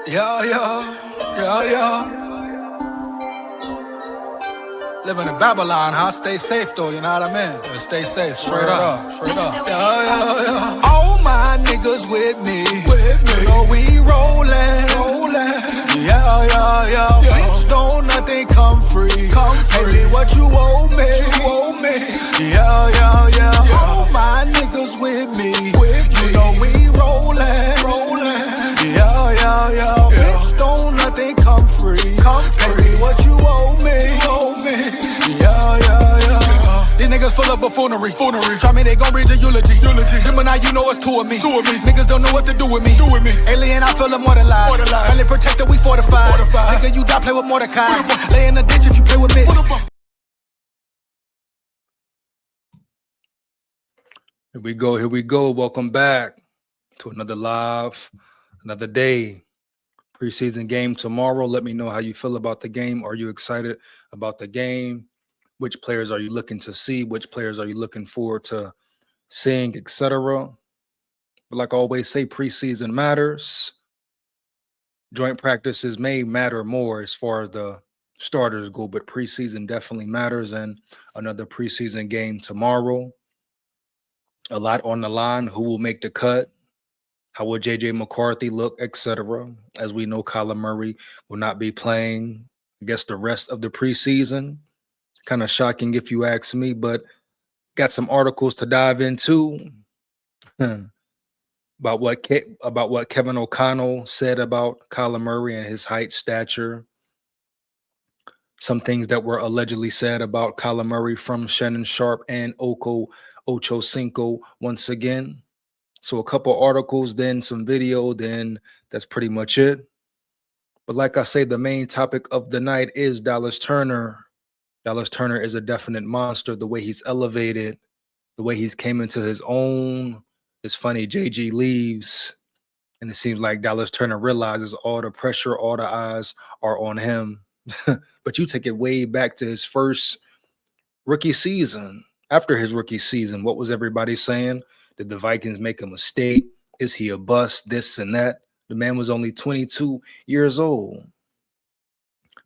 Yeah, yeah, yeah, yeah. Living in Babylon, huh? Stay safe though, you know what I mean? Yeah, stay safe, straight up, straight up. Yeah, yeah, yeah. All my niggas with me. You know we rollin'. Yeah, yeah, yeah. Bitch, don't nothing come free. Pay me what you owe me. Yeah, yeah, yeah. All my niggas with me. You know we rollin'. Yeah, yeah, yeah. Bitch, don't nothing come free. Pay me what you owe me. Yeah, yeah, yeah. These niggas full of buffoonery. Try me, they gon' read your eulogy. Gemini, you know it's two of me. Niggas don't know what to do with me. Alien, I feel immortalized. Only protected, we fortified. Nigga, you die, play with Mordecai. Lay in the ditch if you play with me. Here we go. Welcome back to another live, another day. Preseason game tomorrow. Let me know how you feel about the game. Are you excited about the game? Which players are you looking to see? Which players are you looking forward to seeing, etc.? But like I always say, preseason matters. Joint practices may matter more as far as the starters go, but preseason definitely matters. And another preseason game tomorrow. A lot on the line. Who will make the cut? How will JJ McCarthy look, etc.? As we know, Kyler Murray will not be playing, I guess, the rest of the preseason. Kind of shocking if you ask me, but got some articles to dive into about what Kevin O'Connell said about Kyler Murray and his height, stature. Some things that were allegedly said about Kyler Murray from Shannon Sharp and Ocho Cinco once again. So a couple articles, then some video, then that's pretty much it. But like I say, the main topic of the night is Dallas Turner. Dallas Turner is a definite monster. The way he's elevated, the way he's came into his own. It's funny, JG leaves, and it seems like Dallas Turner realizes all the pressure, all the eyes are on him. But you take it way back to his first rookie season. After his rookie season, what was everybody saying? Did the Vikings make a mistake? Is he a bust? This and that. The man was only 22 years old.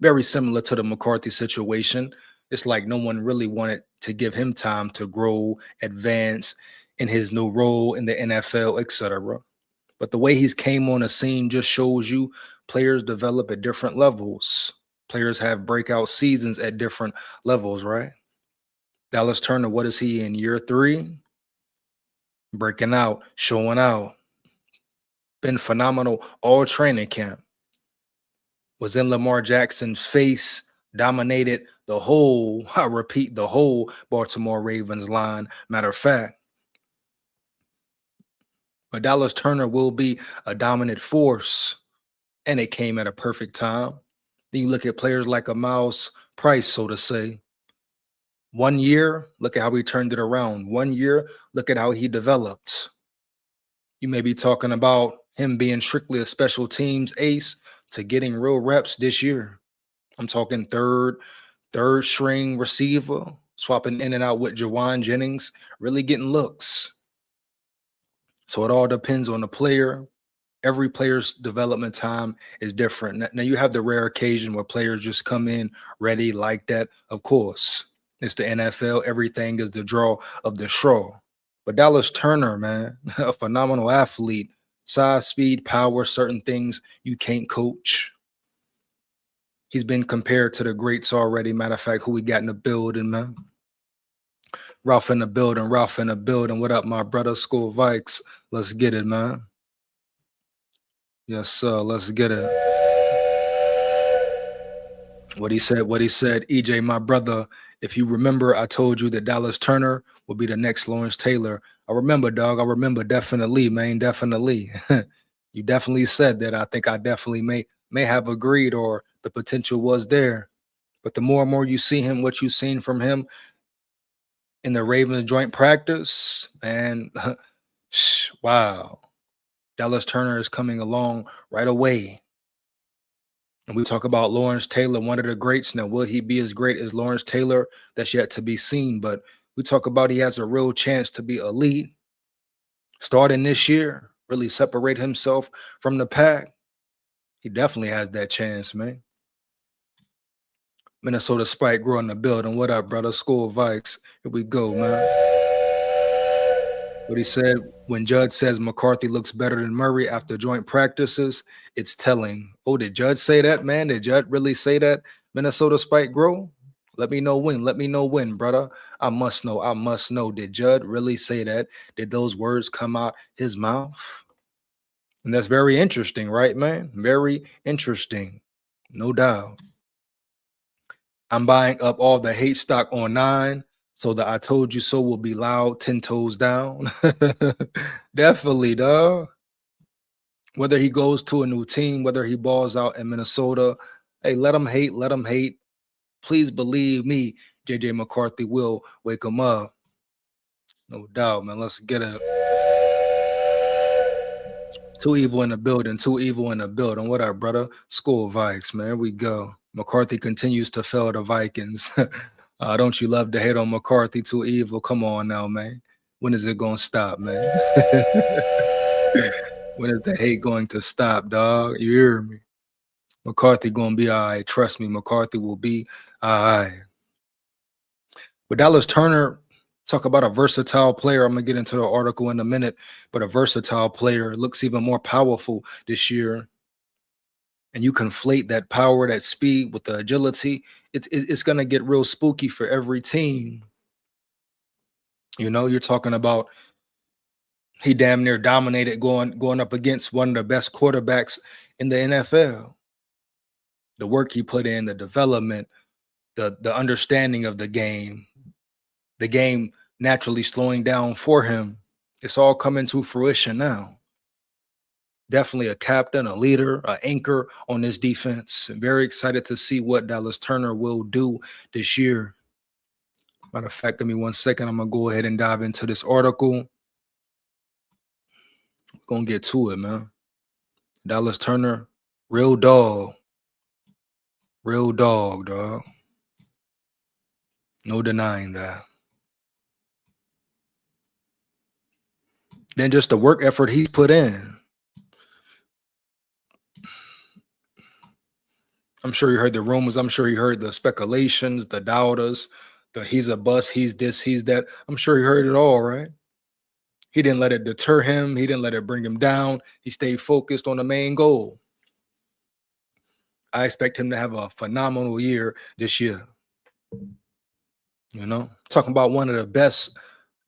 Very similar to the McCarthy situation. It's like no one really wanted to give him time to grow, advance in his new role in the NFL, etc. But the way he's came on the scene just shows you players develop at different levels. Players have breakout seasons at different levels, right? Dallas Turner, what is he in year 3? Breaking out, showing out. Been phenomenal all training camp. Was in Lamar Jackson's face, dominated the whole, I repeat, the whole Baltimore Ravens line. Matter of fact. But Dallas Turner will be a dominant force, and it came at a perfect time. Then you look at players like a Miles Price, so to say. 1 year, look at how he turned it around. 1 year, look at how he developed. You may be talking about him being strictly a special teams ace to getting real reps this year. I'm talking third string receiver, swapping in and out with Jawan Jennings, really getting looks. So it all depends on the player. Every player's development time is different. Now you have the rare occasion where players just come in ready like that. Of course, it's the NFL. Everything is the draw of the straw. But Dallas Turner, man, a phenomenal athlete. Size, speed, power, certain things you can't coach. He's been compared to the greats already. Matter of fact, who we got in the building, man? Ralph in the building. What up, my brother? SKOL VIKES. Let's get it, man. Yes, sir. Let's get it. What he said, EJ, my brother, if you remember, I told you that Dallas Turner will be the next Lawrence Taylor. I remember, dog. I remember, definitely, man, definitely. You definitely said that. I think I definitely may have agreed, or the potential was there. But the more and more you see him, what you've seen from him in the Ravens joint practice, man, wow. Dallas Turner is coming along right away. And we talk about Lawrence Taylor, one of the greats. Now, will he be as great as Lawrence Taylor? That's yet to be seen. But we talk about he has a real chance to be elite. Starting this year, really separate himself from the pack. He definitely has that chance, man. Minnesota Spike growing the building. What up, brother? SKOL VIKES. Here we go, man. What he said when Judge says McCarthy looks better than Murray after joint practices, it's telling. Oh, did Judge say that, man? Did Judge really say that? Minnesota Spike grow? Let me know when. Let me know when, brother. I must know. I must know. Did Judd really say that? Did those words come out his mouth? And that's very interesting, right, man? Very interesting. No doubt. I'm buying up all the hate stock on 9 so that I told you so will be loud 10 toes down. Definitely, dog. Whether he goes to a new team, whether he balls out in Minnesota, hey, let him hate, let him hate. Please believe me, JJ McCarthy will wake him up. No doubt, man. Let's get it. Too evil in the building, too evil in the building. What up, brother? SKOL VIKES, man. Here we go. McCarthy continues to fail the Vikings. Don't you love to hate on McCarthy? Too evil. Come on now, man. When is it going to stop, man? When is the hate going to stop, dog? You hear me? McCarthy going to be all right. Trust me, McCarthy will be all right. But Dallas Turner, talk about a versatile player. I'm going to get into the article in a minute, but a versatile player looks even more powerful this year. And you conflate that power, that speed with the agility, it's going to get real spooky for every team. You know, you're talking about he damn near dominated going up against one of the best quarterbacks in the NFL. The work he put in, the development, the understanding of the game naturally slowing down for him. It's all coming to fruition now. Definitely a captain, a leader, an anchor on this defense. I'm very excited to see what Dallas Turner will do this year. Matter of fact, give me 1 second. I'm going to go ahead and dive into this article. We're going to get to it, man. Dallas Turner, real dog. Real dog, dog. No denying that. Then just the work effort he put in. I'm sure you heard the rumors. I'm sure you heard the speculations, the doubters, the he's a bust, he's this, he's that. I'm sure you heard it all, right? He didn't let it deter him. He didn't let it bring him down. He stayed focused on the main goal. I expect him to have a phenomenal year this year. You know, talking about one of the best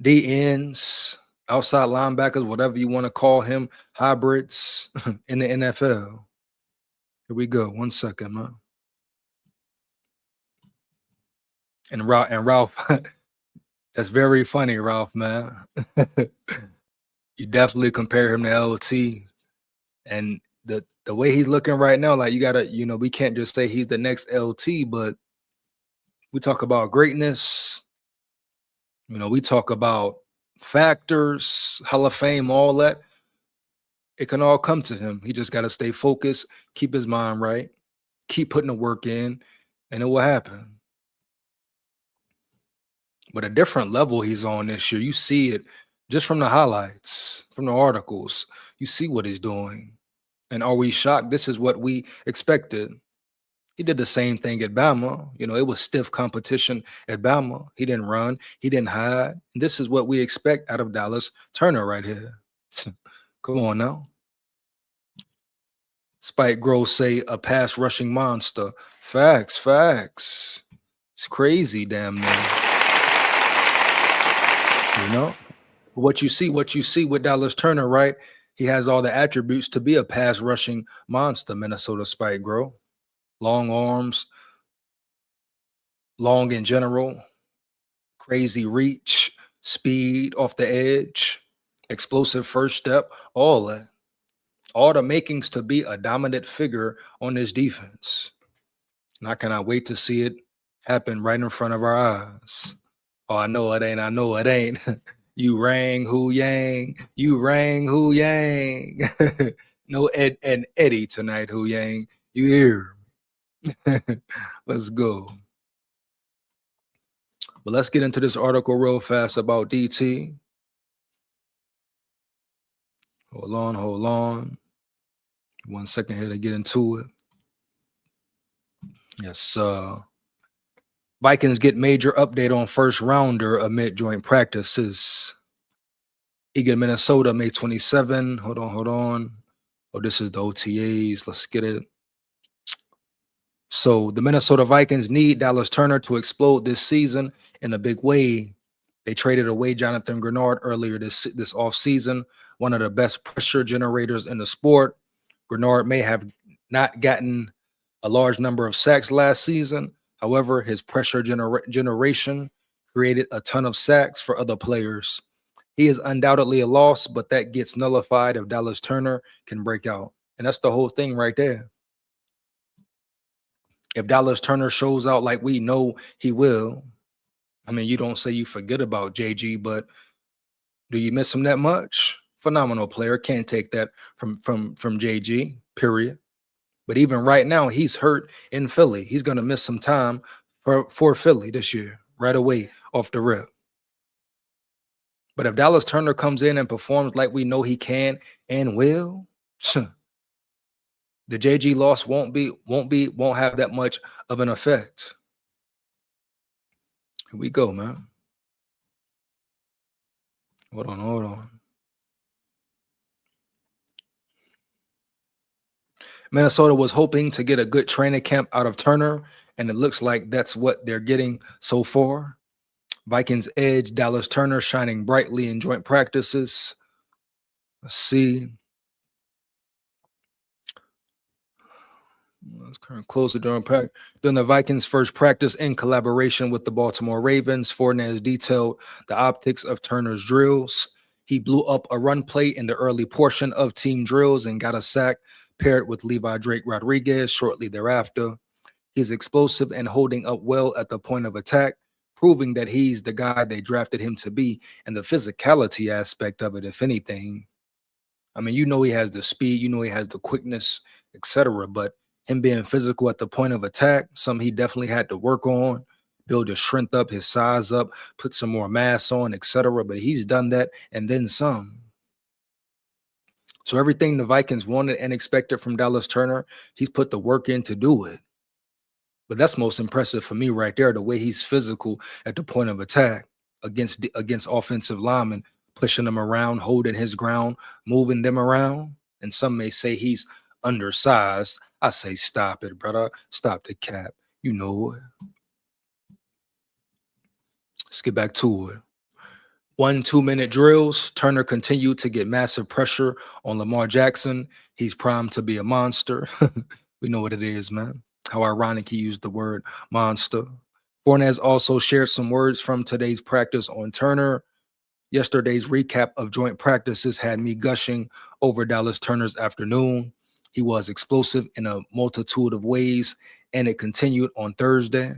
DNs, outside linebackers, whatever you want to call him, hybrids in the NFL. Here we go. 1 second, man. And Ralph, that's very funny, Ralph, man. You definitely compare him to LT. And the way he's looking right now, like you gotta, you know, we can't just say he's the next LT, but we talk about greatness. You know, we talk about factors, Hall of Fame, all that. It can all come to him. He just got to stay focused, keep his mind right, keep putting the work in, and it will happen. But a different level he's on this year. You see it just from the highlights, from the articles. You see what he's doing. And are we shocked? This is what we expected. He did the same thing at Bama. You know, it was stiff competition at Bama. He didn't run. He didn't hide. And this is what we expect out of Dallas Turner right here. Come on now. Spike Gross say a pass rushing monster. Facts, facts. It's crazy, damn near. You know, what you see with Dallas Turner, right? He has all the attributes to be a pass rushing monster, Minnesota Spike Grow. Long arms, long in general, crazy reach, speed off the edge, explosive first step, all that. All the makings to be a dominant figure on this defense. And I cannot wait to see it happen right in front of our eyes. Oh, I know it ain't. I know it ain't. You rang who yang. You rang who yang. No Ed and Eddie tonight, who yang. You hear? Let's go. But let's get into this article real fast about DT. Hold on, hold on. 1 second here to get into it. Yes, Vikings get major update on first rounder amid joint practices. Eagan, Minnesota, May 27. Hold on. Oh, this is the OTAs. Let's get it. So the Minnesota Vikings need Dallas Turner to explode this season in a big way. They traded away Jonathan Grenard earlier this offseason, one of the best pressure generators in the sport. Grenard may have not gotten a large number of sacks last season. However, his pressure generation created a ton of sacks for other players. He is undoubtedly a loss, but that gets nullified if Dallas Turner can break out. And that's the whole thing right there. If Dallas Turner shows out like we know he will, I mean, you don't say you forget about JG, but do you miss him that much? Phenomenal player. Can't take that from JG, period. But even right now, he's hurt in Philly. He's going to miss some time for Philly this year, right away off the rip. But if Dallas Turner comes in and performs like we know he can and will, the JG loss won't have that much of an effect. Here we go, man. Hold on. Minnesota was hoping to get a good training camp out of Turner, and it looks like that's what they're getting so far. Vikings edge, Dallas Turner shining brightly in joint practices. Let's see. Let's kind of close it during practice. During the Vikings' first practice in collaboration with the Baltimore Ravens, Fornez detailed the optics of Turner's drills. He blew up a run play in the early portion of team drills and got a sack paired with Levi Drake Rodriguez shortly thereafter. He's explosive and holding up well at the point of attack, proving that he's the guy they drafted him to be, and the physicality aspect of it, if anything. I mean, you know he has the speed, you know he has the quickness, etc. But him being physical at the point of attack, something he definitely had to work on, build his strength up, his size up, put some more mass on, etc. But he's done that and then some. So everything the Vikings wanted and expected from Dallas Turner, he's put the work in to do it. But that's most impressive for me right there, the way he's physical at the point of attack against offensive linemen, pushing them around, holding his ground, moving them around. And some may say he's undersized. I say, stop it, brother. Stop the cap. You know it. Let's get back to it. 1 2-minute drills. Turner continued to get massive pressure on Lamar Jackson. He's primed to be a monster. We know what it is, man. How ironic he used the word monster. Fornez also shared some words from today's practice on Turner. Yesterday's recap of joint practices had me gushing over Dallas Turner's afternoon. He was explosive in a multitude of ways, and it continued on Thursday.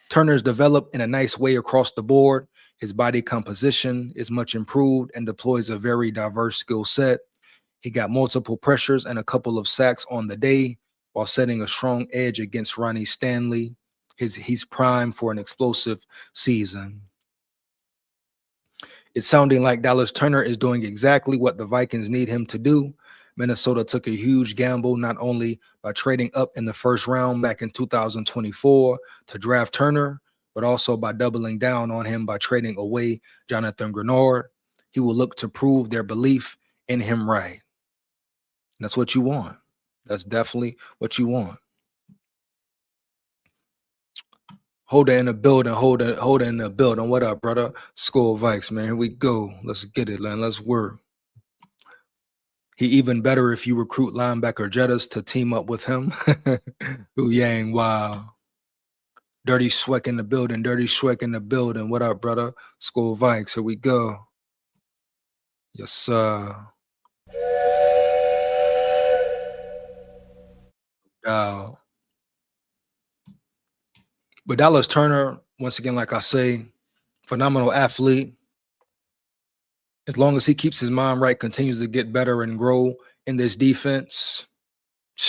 Turner's developed in a nice way across the board. His body composition is much improved and deploys a very diverse skill set. He got multiple pressures and a couple of sacks on the day while setting a strong edge against Ronnie Stanley. He's primed for an explosive season. It's sounding like Dallas Turner is doing exactly what the Vikings need him to do. Minnesota took a huge gamble not only by trading up in the first round back in 2024 to draft Turner, but also by doubling down on him by trading away Jonathan Grenard. He will look to prove their belief in him right. That's what you want. That's definitely what you want. Hold it in the building. Hold it in the building. What up, brother? SKOL VIKES, man. Here we go. Let's get it, man. Let's work. He even better if you recruit linebacker Jettas to team up with him. Ooh, Yang, wow. Dirty Schweck in the building. Dirty Schweck in the building. What up, brother? SKOL VIKES. Here we go. Yes, sir. Wow. But Dallas Turner, once again, like I say, phenomenal athlete. As long as he keeps his mind right, continues to get better and grow in this defense.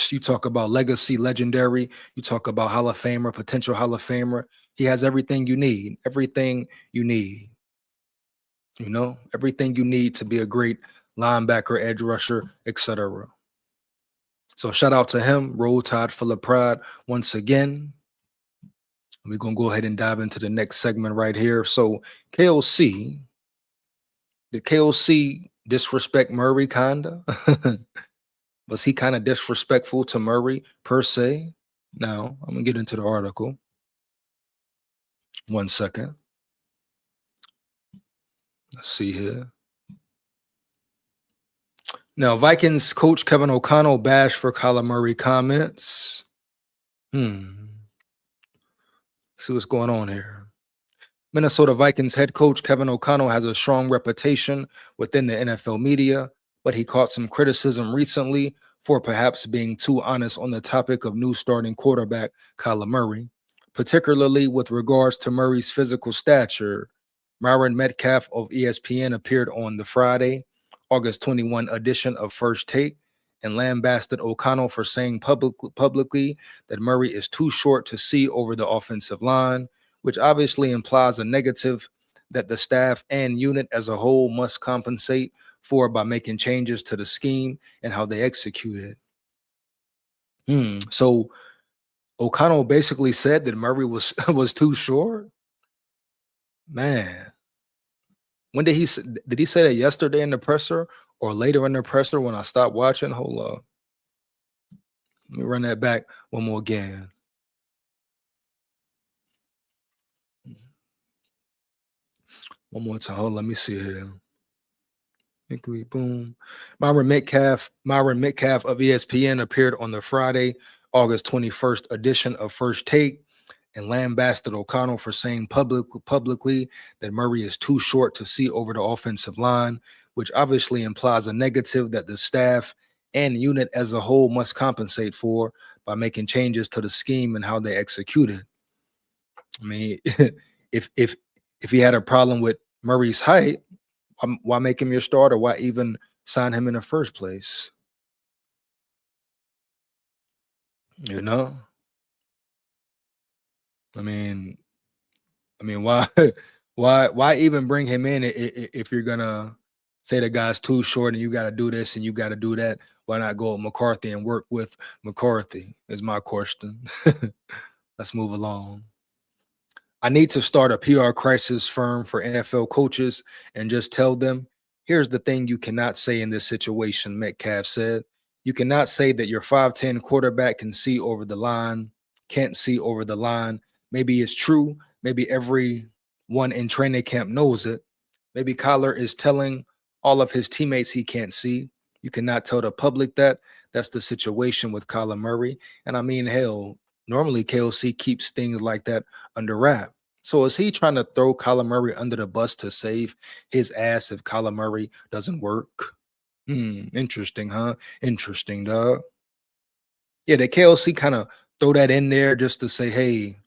You talk about legacy, legendary. You talk about Hall of Famer, potential Hall of Famer. He has everything you need. Everything you need. You know, everything you need to be a great linebacker, edge rusher, etc. So shout out to him. Roll Tide full of pride once again. We're gonna go ahead and dive into the next segment right here. So KOC, did KOC disrespect Murray kinda? Was he kind of disrespectful to Murray per se? Now I'm gonna get into the article. 1 second. Let's see here. Now, Vikings coach Kevin O'Connell bashed for Kyler Murray comments. See what's going on here. Minnesota Vikings head coach Kevin O'Connell has a strong reputation within the NFL media, but he caught some criticism recently for perhaps being too honest on the topic of new starting quarterback Kyler Murray, particularly with regards to Murray's physical stature. Myron Metcalf of ESPN appeared on the Friday, August 21 edition of First Take and lambasted O'Connell for saying publicly that Murray is too short to see over the offensive line, which obviously implies a negative that the staff and unit as a whole must compensate for by making changes to the scheme and how they execute it. So O'Connell basically said that Murray was too short. Man, when did he say that yesterday in the presser or later in the presser when I stopped watching? Hold up. Let me run that back one more again. One more time. Hold on, let me see here. Boom. Myron Metcalf of ESPN appeared on the Friday, August 21st edition of First Take and lambasted O'Connell for saying publicly that Murray is too short to see over the offensive line, which obviously implies a negative that the staff and unit as a whole must compensate for by making changes to the scheme and how they execute it. I mean, if he had a problem with Murray's height, why make him your starter? Why even sign him in the first place? You know? I mean, why why even bring him in if you're gonna say the guy's too short and you got to do this and you got to do that? Why not go with McCarthy and work with McCarthy? Is my question. Let's move along. I need to start a PR crisis firm for NFL coaches and just tell them, here's the thing you cannot say in this situation, Metcalf said. You cannot say that your 5'10 quarterback can see over the line, can't see over the line. Maybe it's true. Maybe everyone in training camp knows it. Maybe Kyler is telling all of his teammates he can't see. You cannot tell the public that. That's the situation with Kyler Murray. And I mean, hell, normally KOC keeps things like that under wrap. So is he trying to throw Kyler Murray under the bus to save his ass if Kyler Murray doesn't work? Interesting, huh? Interesting, dog. Yeah, the KLC kind of throw that in there just to say, hey,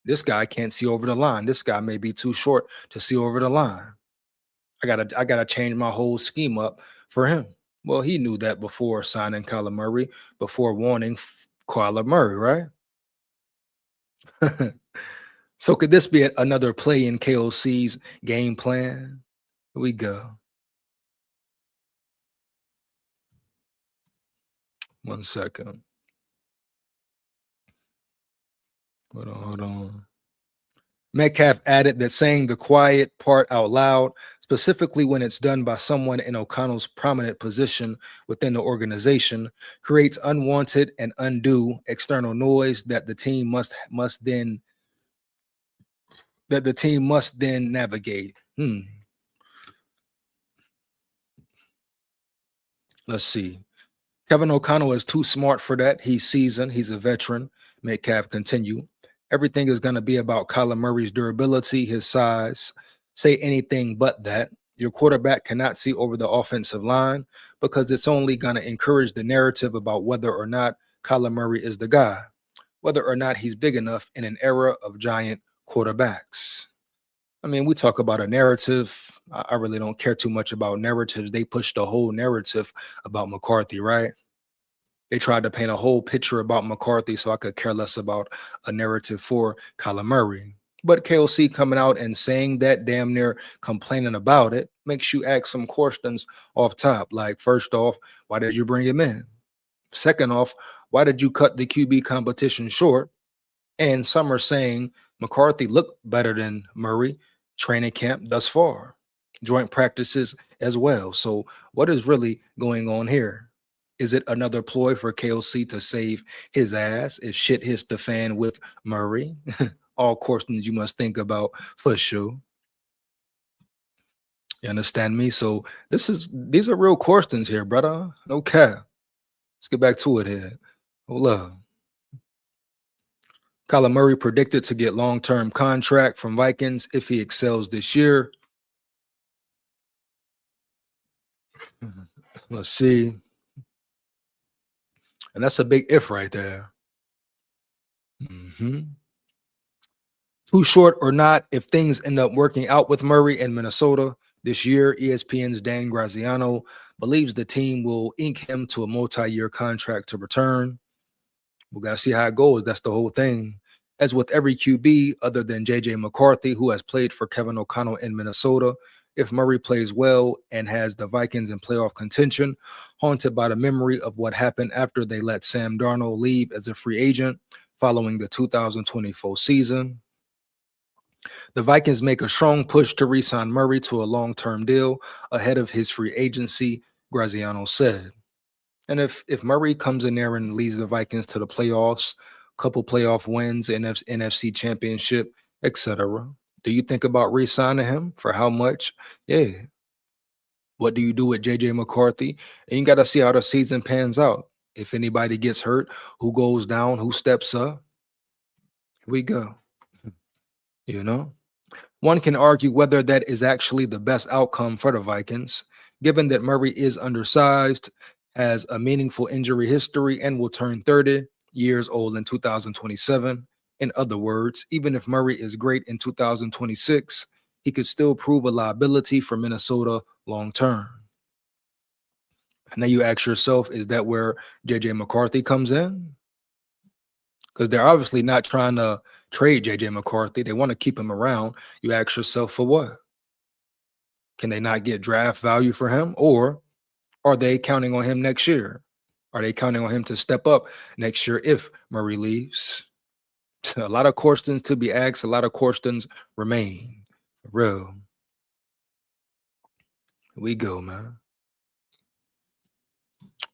this guy can't see over the line. This guy may be too short to see over the line. I gotta change my whole scheme up for him. Well, he knew that before signing Kyler Murray, before wanting Kyler Murray, right? So could this be another play in KOC's game plan? Here we go. 1 second. Hold on. Metcalf added that saying the quiet part out loud, specifically when it's done by someone in O'Connell's prominent position within the organization, creates unwanted and undue external noise that the team must then navigate. Let's see. Kevin O'Connell is too smart for that. He's seasoned. He's a veteran. Metcalf continued. Everything is going to be about Kyler Murray's durability, his size. Say anything but that. Your quarterback cannot see over the offensive line because it's only going to encourage the narrative about whether or not Kyler Murray is the guy, whether or not he's big enough in an era of giant quarterbacks. I mean, we talk about a narrative. I really don't care too much about narratives. They push the whole narrative about McCarthy, right? They tried to paint a whole picture about McCarthy, so I could care less about a narrative for Kyler Murray. But KOC coming out and saying that, damn near complaining about it, makes you ask some questions off top. Like, first off, why did you bring him in? Second off, why did you cut the QB competition short? And some are saying McCarthy looked better than Murray training camp thus far, joint practices as well. So, what is really going on here? Is it another ploy for KOC to save his ass if shit hits the fan with Murray? All questions you must think about for sure. You understand me? So these are real questions here, brother. Okay. Let's get back to it here. Hold up. Kyler Murray predicted to get long-term contract from Vikings if he excels this year. Let's see. And that's a big if right there. Too short or not, if things end up working out with Murray in Minnesota this year, ESPN's Dan Graziano believes the team will ink him to a multi-year contract to return. We got to see how it goes. That's the whole thing. As with every QB other than JJ McCarthy, who has played for Kevin O'Connell in Minnesota, if Murray plays well and has the Vikings in playoff contention, haunted by the memory of what happened after they let Sam Darnold leave as a free agent following the 2024 season, the Vikings make a strong push to re-sign Murray to a long-term deal ahead of his free agency, Graziano said. And if Murray comes in there and leads the Vikings to the playoffs, couple playoff wins, NFC Championship, etc., do you think about re-signing him? For how much? Yeah. What do you do with JJ McCarthy? And you got to see how the season pans out. If anybody gets hurt, who goes down, who steps up? Here we go. You know? One can argue whether that is actually the best outcome for the Vikings, given that Murray is undersized, has a meaningful injury history, and will turn 30 years old in 2027. In other words, even if Murray is great in 2026, he could still prove a liability for Minnesota long term. And now you ask yourself, is that where JJ McCarthy comes in? Because they're obviously not trying to trade JJ McCarthy. They want to keep him around. You ask yourself, for what? Can they not get draft value for him? Or are they counting on him next year? Are they counting on him to step up next year if Murray leaves? A lot of questions to be asked. A lot of questions remain. For real. Here we go, man.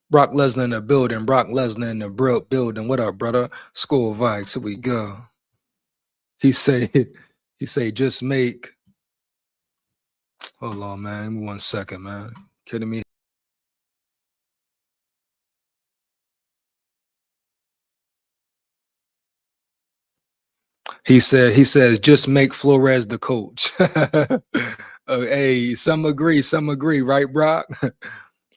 Brock Lesnar in the building. Brock Lesnar in the building. What up, brother? SKOL VIKES. Here we go. He say, just make. Hold on, man. Give me 1 second, man. Kidding me? He says, just make Flores the coach. Hey, some agree, right, Brock?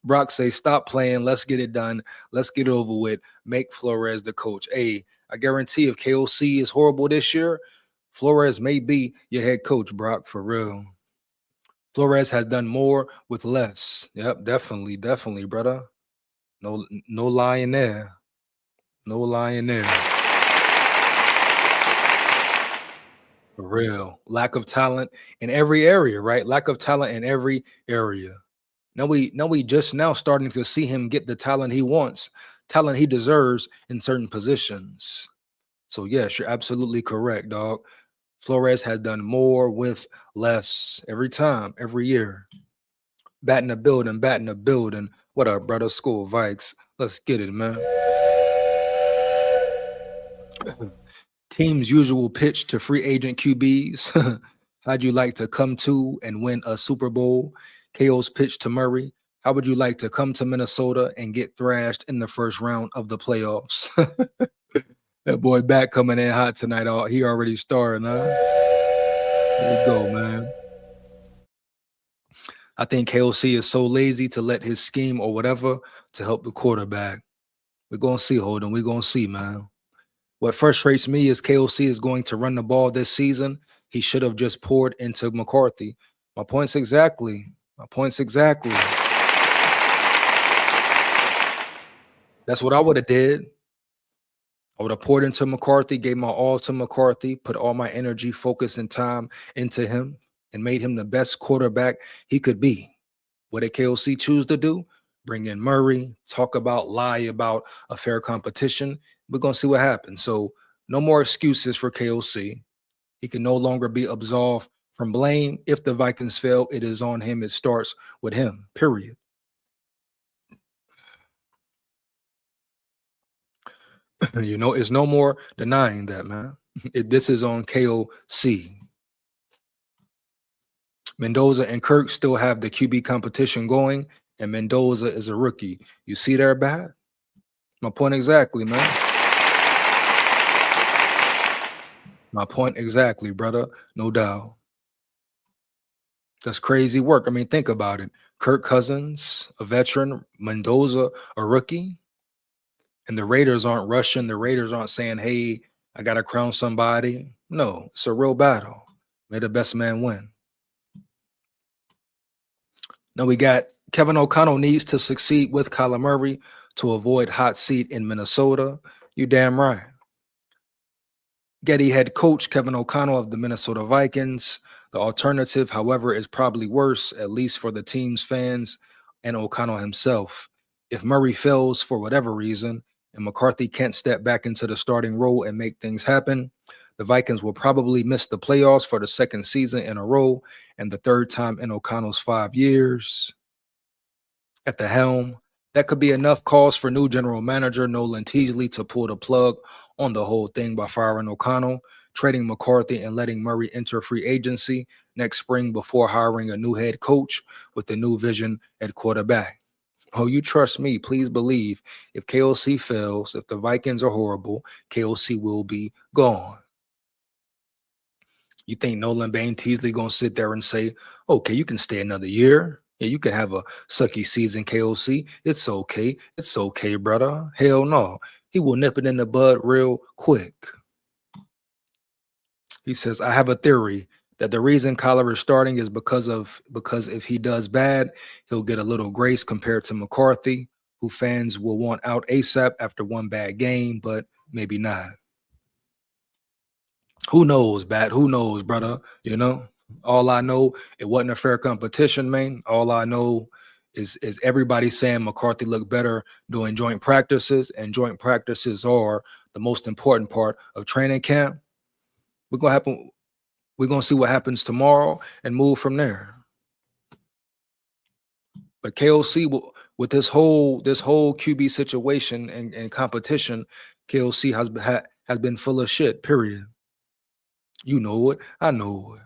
Brock say, stop playing, let's get it done, let's get it over with, make Flores the coach. Hey, I guarantee if KOC is horrible this year, Flores may be your head coach, Brock, for real. Flores has done more with less. Yep, definitely, brother. No lying there. No lying there. For real. Lack of talent in every area, right? Lack of talent in every area. Now we just now starting to see him get the talent he wants, talent he deserves in certain positions. So yes, you're absolutely correct, dog. Flores has done more with less every time, every year. Batting the building. What up, brother? SKOL VIKES. Let's get it, man. Team's usual pitch to free agent QBs. How'd you like to come to and win a Super Bowl? KO's pitch to Murray. How would you like to come to Minnesota and get thrashed in the first round of the playoffs? That boy back coming in hot tonight. He already started, huh? Here we go, man. I think KOC is so lazy to let his scheme or whatever to help the quarterback. We're going to see, Holden. We're going to see, man. What frustrates me is KOC is going to run the ball this season. He should have just poured into McCarthy. My points exactly. That's what I would have did. I would have poured into McCarthy, gave my all to McCarthy, put all my energy, focus, and time into him, and made him the best quarterback he could be. What did KOC choose to do? bring in Murray, lie about a fair competition. We're gonna see what happens. So no more excuses for KOC. He can no longer be absolved from blame. If the Vikings fail, it is on him. It starts with him. Period. It's no more denying that, man. This is on KOC. Mendoza and Kirk still have the QB competition going, and Mendoza is a rookie. You see there, Bat? My point exactly, man. My point exactly, brother. No doubt. That's crazy work. I mean, think about it. Kirk Cousins, a veteran, Mendoza, a rookie, and the Raiders aren't rushing. The Raiders aren't saying, hey, I got to crown somebody. No, it's a real battle. May the best man win. Now we got Kevin O'Connell needs to succeed with Kyler Murray to avoid hot seat in Minnesota. You damn right. Getty head coach Kevin O'Connell of the Minnesota Vikings. The alternative, however, is probably worse, at least for the team's fans and O'Connell himself. If Murray fails for whatever reason and McCarthy can't step back into the starting role and make things happen, the Vikings will probably miss the playoffs for the second season in a row and the third time in O'Connell's 5 years at the helm. That could be enough cause for new general manager Nolan Teasley to pull the plug on the whole thing by firing O'Connell, trading McCarthy, and letting Murray enter free agency next spring before hiring a new head coach with a new vision at quarterback. Oh, you trust me. Please believe if KOC fails, if the Vikings are horrible, KOC will be gone. You think Nolan Bain Teasley going to sit there and say, okay, you can stay another year? Yeah, you can have a sucky season, KOC. It's okay. It's okay, brother. Hell no. He will nip it in the bud real quick. He says, I have a theory that the reason Kyler is starting is because if he does bad, he'll get a little grace compared to McCarthy, who fans will want out ASAP after one bad game, but maybe not. Who knows, Bat? Who knows, brother? All I know, it wasn't a fair competition, man. All I know is everybody saying McCarthy looked better doing joint practices, and joint practices are the most important part of training camp. We're gonna see what happens tomorrow and move from there. But KOC with this whole QB situation and competition, KOC has been full of shit. Period. You know it. I know it.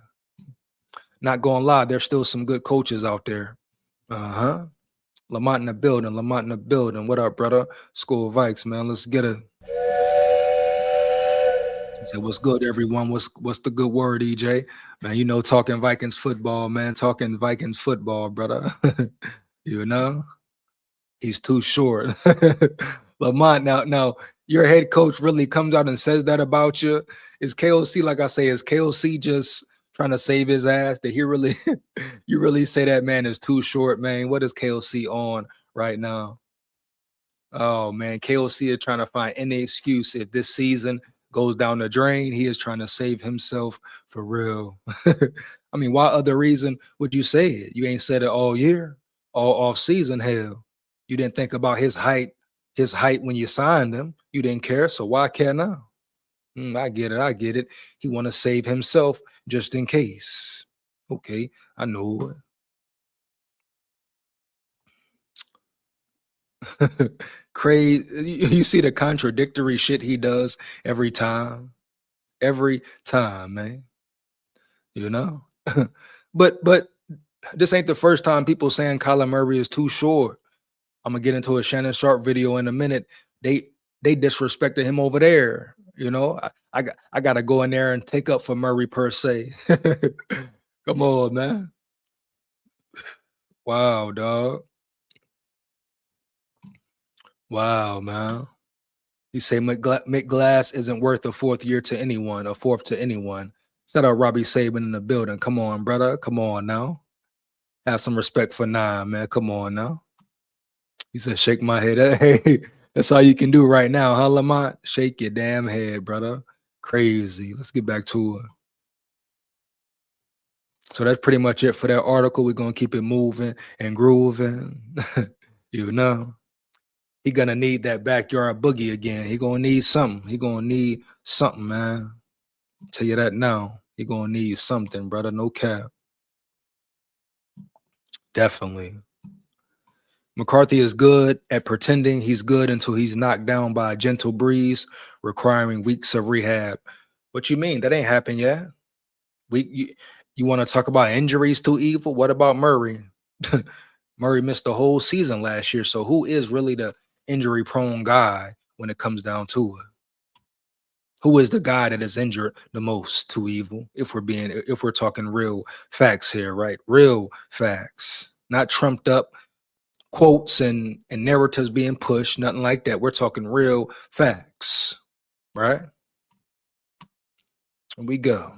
Not gonna lie, there's still some good coaches out there. Lamont in the building. What up, brother? SKOL VIKES, man. Let's get it. Say what's good, everyone. What's the good word, EJ? Man, talking Vikings football, man. Talking Vikings football, brother. He's too short. Lamont, now your head coach really comes out and says that about you. Is KOC, like I say, is KOC just trying to save his ass? Did he really you really say that man is too short, man? What is KOC on right now? Oh man, KOC is trying to find any excuse. If this season goes down the drain, he is trying to save himself for real. I mean, why other reason would you say it? You ain't said it all year, all off season. Hell, you didn't think about his height when you signed him. You didn't care, so why care now? I get it. He want to save himself just in case. Okay, I know it. Crazy. You see the contradictory shit he does every time, man. But this ain't the first time people saying Kyler Murray is too short. I'm gonna get into a Shannon Sharp video in a minute. They disrespected him over there. I gotta go in there and take up for Murray per se. Come on, man. Wow, dog. Wow, man. You say Mick Glass isn't worth a fourth to anyone. Shout out Robbie Saban in the building. Come on, brother. Come on now. Have some respect for Nine, man. Come on now. He said, shake my head. Hey, that's all you can do right now, huh, Lamont? Shake your damn head, brother. Crazy. Let's get back to it. So that's pretty much it for that article. We're going to keep it moving and grooving. You know, he gonna need that backyard boogie again. He gonna need something. He gonna need something, man. Tell you that now. He gonna need something, brother. No cap. Definitely. McCarthy is good at pretending he's good until he's knocked down by a gentle breeze, requiring weeks of rehab. What you mean? That ain't happened yet. You want to talk about injuries too evil? What about Murray? Murray missed the whole season last year. So who is really the injury-prone guy when it comes down to it? Who is the guy that is injured the most too evil? If we're talking real facts here, right? Real facts, not trumped up quotes and narratives being pushed, nothing like that. We're talking real facts, right? Here we go.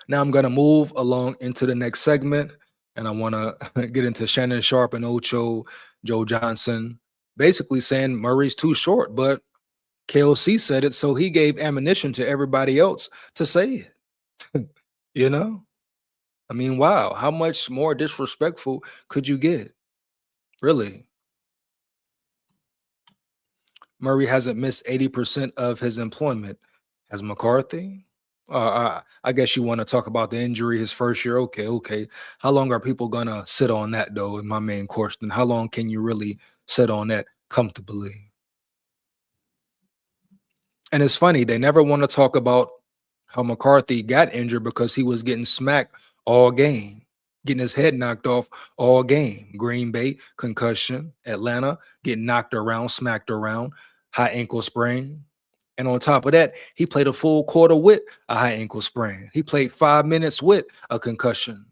Now I'm going to move along into the next segment, and I want to get into Shannon Sharp and Ocho Joe Johnson, basically saying Murray's too short, but KOC said it, so he gave ammunition to everybody else to say it. You know? I mean, wow, how much more disrespectful could you get? Really? Murray hasn't missed 80% of his employment. Has McCarthy? I guess you want to talk about the injury his first year. Okay. How long are people going to sit on that, though, is my main question. How long can you really sit on that comfortably? And it's funny, they never want to talk about how McCarthy got injured because he was getting smacked all game, getting his head knocked off all game. Green Bay, concussion. Atlanta, getting knocked around, smacked around, high ankle sprain. And on top of that, he played a full quarter with a high ankle sprain. He played 5 minutes with a concussion.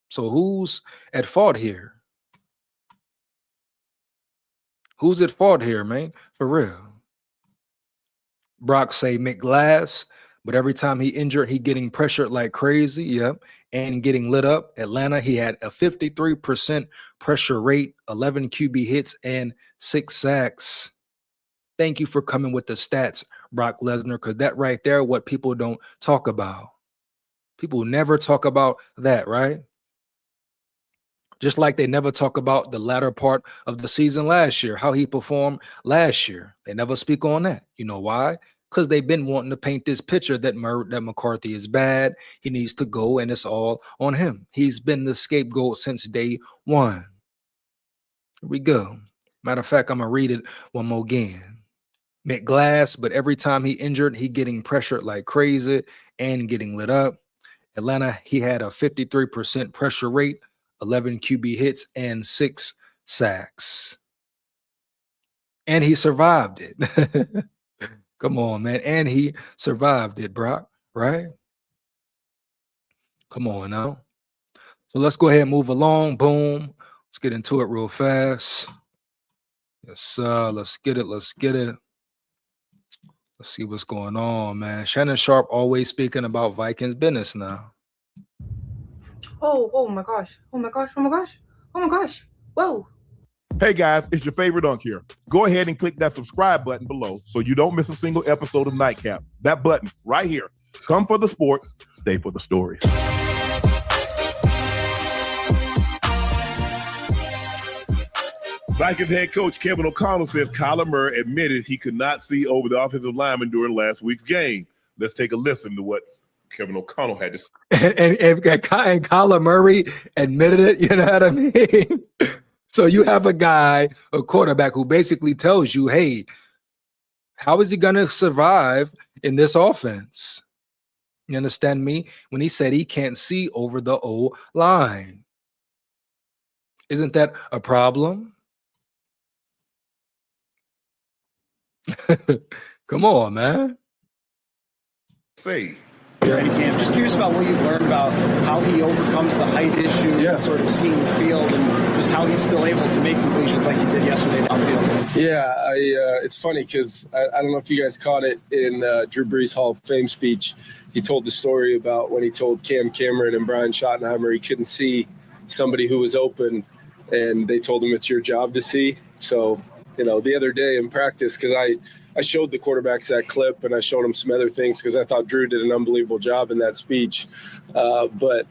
So who's at fault here? Who's at fault here, man? For real. Brock say McGlass, but every time he injured, he getting pressured like crazy. Yep. And getting lit up. Atlanta, he had a 53% pressure rate, 11 QB hits, and 6 sacks. Thank you for coming with the stats, Brock Lesnar, because that right there, what people don't talk about. People never talk about that, right? Just like they never talk about the latter part of the season last year, how he performed last year. They never speak on that. You know why? Because they've been wanting to paint this picture that McCarthy is bad. He needs to go, and it's all on him. He's been the scapegoat since day one. Here we go. Matter of fact, I'm going to read it one more again. McGlass, but every time he injured, he getting pressured like crazy and getting lit up. Atlanta, he had a 53% pressure rate, 11 QB hits, and 6 sacks. And he survived it. Come on, man. And he survived it, Brock, right? Come on now. So let's go ahead and move along. Boom. Let's get into it real fast. Yes, sir. Let's get it. Let's see what's going on, man. Shannon Sharp always speaking about Vikings business now. Oh my gosh. Oh my gosh. Oh my gosh. Oh my gosh. Whoa. Hey guys, it's your favorite Unk here. Go ahead and click that subscribe button below so you don't miss a single episode of Nightcap. That button right here. Come for the sports, stay for the stories. Vikings head coach Kevin O'Connell says Kyler Murray admitted he could not see over the offensive lineman during last week's game. Let's take a listen to what Kevin O'Connell had to say. And Kyler Murray admitted it, you know what I mean? So you have a guy, a quarterback, who basically tells you, hey, how is he going to survive in this offense? You understand me? When he said he can't see over the O-line. Isn't that a problem? Come on, man. Say. Training camp. Just curious about what you've learned about how he overcomes the height issue, sort of seeing the field, and just how he's still able to make completions like he did yesterday downfield. Yeah, it's funny because I don't know if you guys caught it in Drew Brees' Hall of Fame speech. He told the story about when he told Cam Cameron and Brian Schottenheimer he couldn't see somebody who was open, and they told him it's your job to see. So the other day in practice, because I showed the quarterbacks that clip and I showed them some other things because I thought Drew did an unbelievable job in that speech. But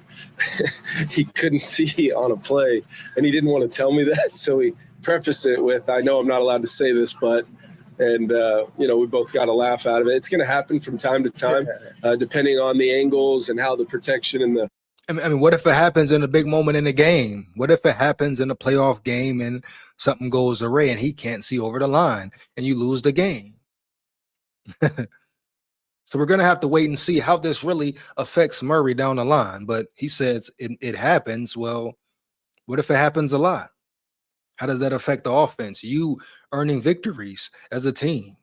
he couldn't see on a play and he didn't want to tell me that. So he prefaced it with, I know I'm not allowed to say this, but, and we both got a laugh out of it. It's going to happen from time to time, depending on the angles and how the protection and the. I mean, what if it happens in a big moment in the game? What if it happens in a playoff game and something goes awry and he can't see over the line and you lose the game? So we're going to have to wait and see how this really affects Murray down the line. But he says it happens. Well, what if it happens a lot? How does that affect the offense? You earning victories as a team.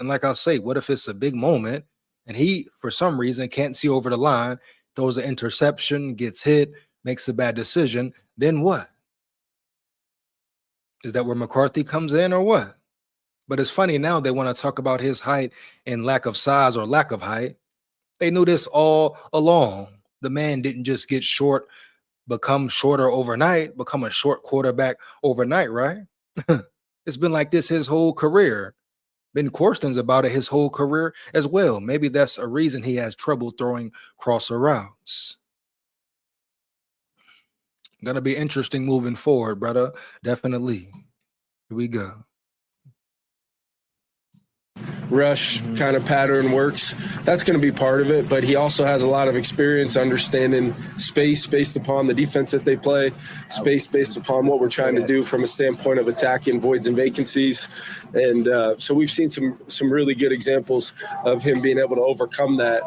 And like I say, what if it's a big moment and he, for some reason, can't see over the line, throws an interception, gets hit, makes a bad decision, then what? Is that where McCarthy comes in or what? But it's funny now they want to talk about his height and lack of size or lack of height. They knew this all along. The man didn't just get short, become shorter overnight, become a short quarterback overnight, right? It's been like this his whole career. Been questions about it his whole career as well. Maybe that's a reason he has trouble throwing crosser routes. Gonna be interesting moving forward, brother. Definitely. Here we go. Rush kind of pattern works. That's going to be part of it, but he also has a lot of experience understanding space based upon the defense that they play, space based upon what we're trying to do from a standpoint of attacking voids and vacancies. And so we've seen some really good examples of him being able to overcome that,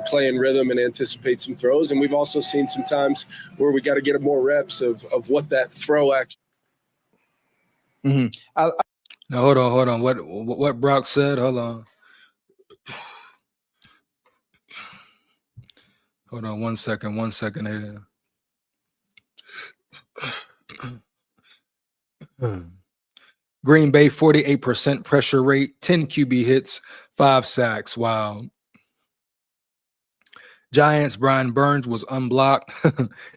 play in rhythm and anticipate some throws. And we've also seen some times where we got to get more reps of what that throw actually. Now, hold on. What Brock said? Hold on. Hold on 1 second. 1 second here. Green Bay, 48% pressure rate, 10 QB hits, 5 sacks. Wow. Giants, Brian Burns was unblocked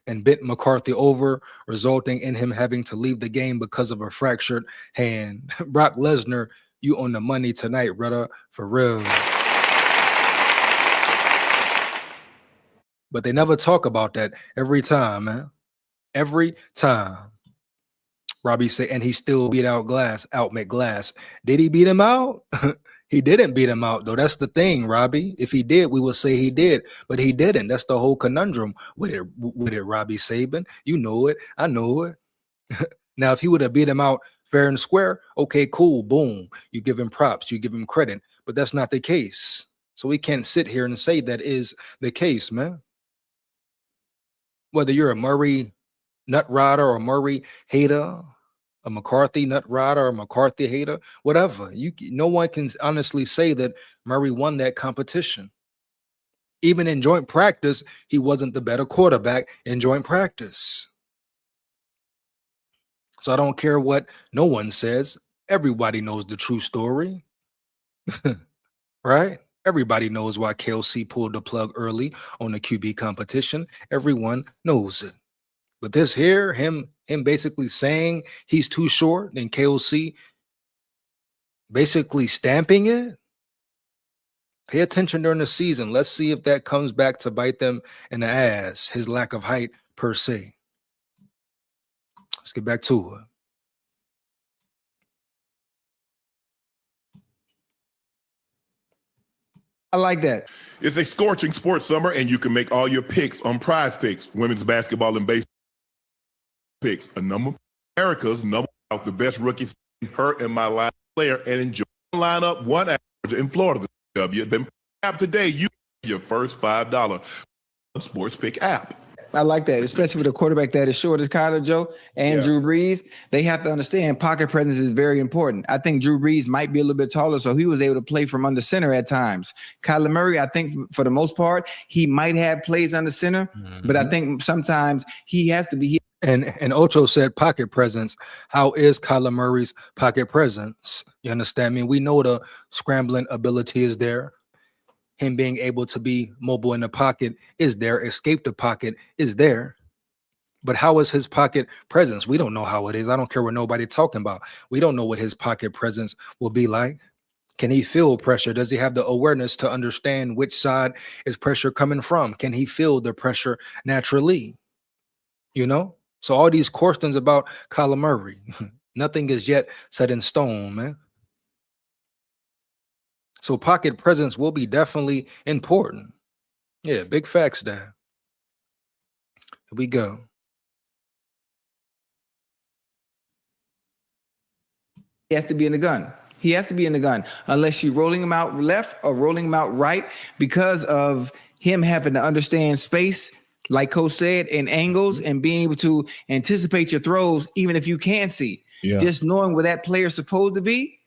and bit McCarthy over, resulting in him having to leave the game because of a fractured hand. Brock Lesnar, you on the money tonight, brother, for real. But they never talk about that every time, man. Every time. Robbie say, and he still beat out McGlass. Did he beat him out? He didn't beat him out, though. That's the thing, Robbie. If he did, we would say he did, but he didn't. That's the whole conundrum with it, Robbie Saban. You know it. I know it. Now, if he would have beat him out fair and square, okay, cool, boom. You give him props. You give him credit, but that's not the case. So we can't sit here and say that is the case, man. Whether you're a Murray nut rider or a Murray hater, a McCarthy nut rider or a McCarthy hater, whatever. No one can honestly say that Murray won that competition. Even in joint practice, he wasn't the better quarterback in joint practice. So I don't care what no one says. Everybody knows the true story. Right? Everybody knows why KLC pulled the plug early on the QB competition. Everyone knows it. But this here, him basically saying he's too short, and KLC basically stamping it. Pay attention during the season. Let's see if that comes back to bite them in the ass, his lack of height per se. Let's get back to it. I like that. It's a scorching sports summer, and you can make all your picks on Prize Picks, women's basketball and baseball picks. A number of America's number out the best rookies, her and my last player, and enjoy the lineup one average in Florida. Then app today, you get your first $5 sports pick app. I like that, especially with a quarterback that is short as Kyler Joe and Drew Brees. They have to understand pocket presence is very important. I think Drew Brees might be a little bit taller, so he was able to play from under center at times. Kyler Murray, I think for the most part, he might have plays under center, but I think sometimes he has to be. And Ocho said pocket presence. How is Kyler Murray's pocket presence? You understand me? We know the scrambling ability is there. Him being able to be mobile in the pocket is there. Escape the pocket is there. But how is his pocket presence? We don't know how it is. I don't care what nobody talking about. We don't know what his pocket presence will be like. Can he feel pressure? Does he have the awareness to understand which side is pressure coming from? Can he feel the pressure naturally? You know? So all these questions about Kyler Murray, nothing is yet set in stone, man. So pocket presence will be definitely important. Yeah, big facts there. Here we go. He has to be in the gun. He has to be in the gun unless you're rolling him out left or rolling him out right, because of him having to understand space, like Coach said, and angles, and being able to anticipate your throws, even if you can't see. Yeah. Just knowing where that player's supposed to be,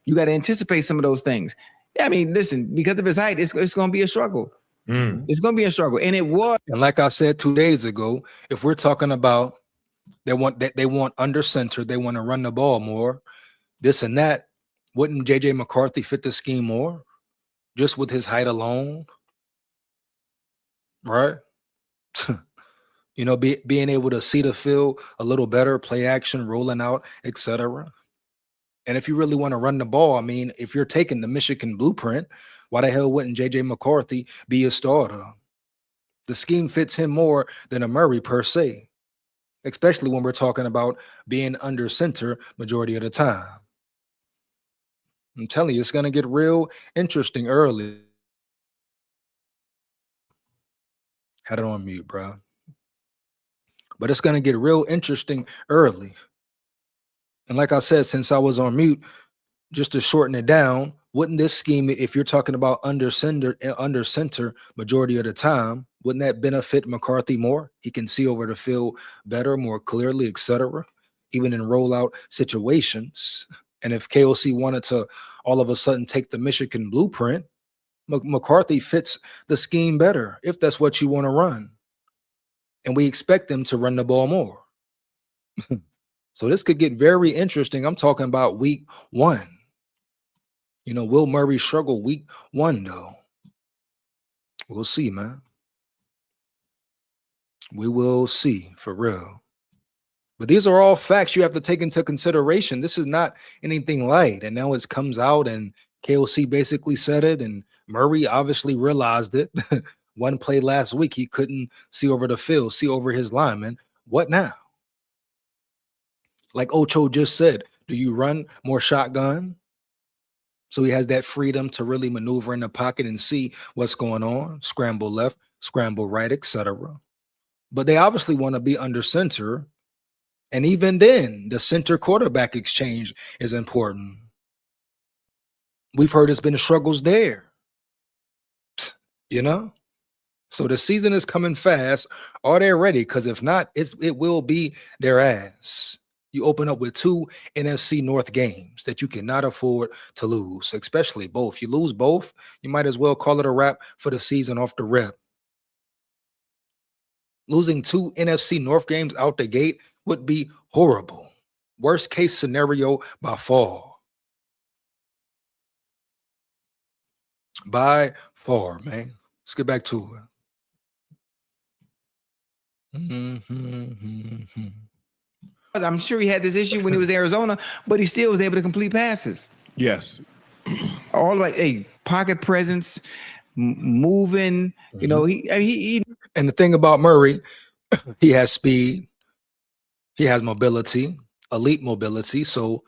you got to anticipate some of those things. I mean, listen, because of his height, it's going to be a struggle. It's going to be a struggle, and it was. And like I said 2 days ago, if we're talking about they want under center, they want to run the ball more, this and that, wouldn't JJ McCarthy fit the scheme more just with his height alone? Right? You know, being able to see the field a little better, play action, rolling out, etc. And if you really want to run the ball, I mean, if you're taking the Michigan blueprint, why the hell wouldn't JJ McCarthy be a starter? The scheme fits him more than a Murray per se, especially when we're talking about being under center majority of the time. I'm telling you, it's going to get real interesting early. Had it on mute, bro. But it's going to get real interesting early. And like I said, since I was on mute, just to shorten it down, wouldn't this scheme, if you're talking about under center majority of the time, wouldn't that benefit McCarthy more? He can see over the field better, more clearly, etc., even in rollout situations. And if KOC wanted to all of a sudden take the Michigan blueprint, McCarthy fits the scheme better if that's what you want to run. And we expect them to run the ball more. So this could get very interesting. I'm talking about week 1. You know, will Murray struggle week 1, though? We'll see, man. We will see, for real. But these are all facts you have to take into consideration. This is not anything light. And now it comes out and KOC basically said it, and Murray obviously realized it. One play last week, he couldn't see over the field, see over his lineman. What now? Like Ocho just said, do you run more shotgun? So he has that freedom to really maneuver in the pocket and see what's going on, scramble left, scramble right, etc. But they obviously want to be under center. And even then, the center quarterback exchange is important. We've heard there's been struggles there, you know? So the season is coming fast. Are they ready? Because if not, it will be their ass. You open up with 2 NFC North games that you cannot afford to lose, especially both. You lose both, you might as well call it a wrap for the season off the rip. Losing 2 NFC North games out the gate would be horrible. Worst case scenario by far. By far, man. Let's get back to it. I'm sure he had this issue when he was in Arizona, but he still was able to complete passes. Yes. All the way, pocket presence, moving. You know, he. And the thing about Murray, he has speed, he has mobility, elite mobility, so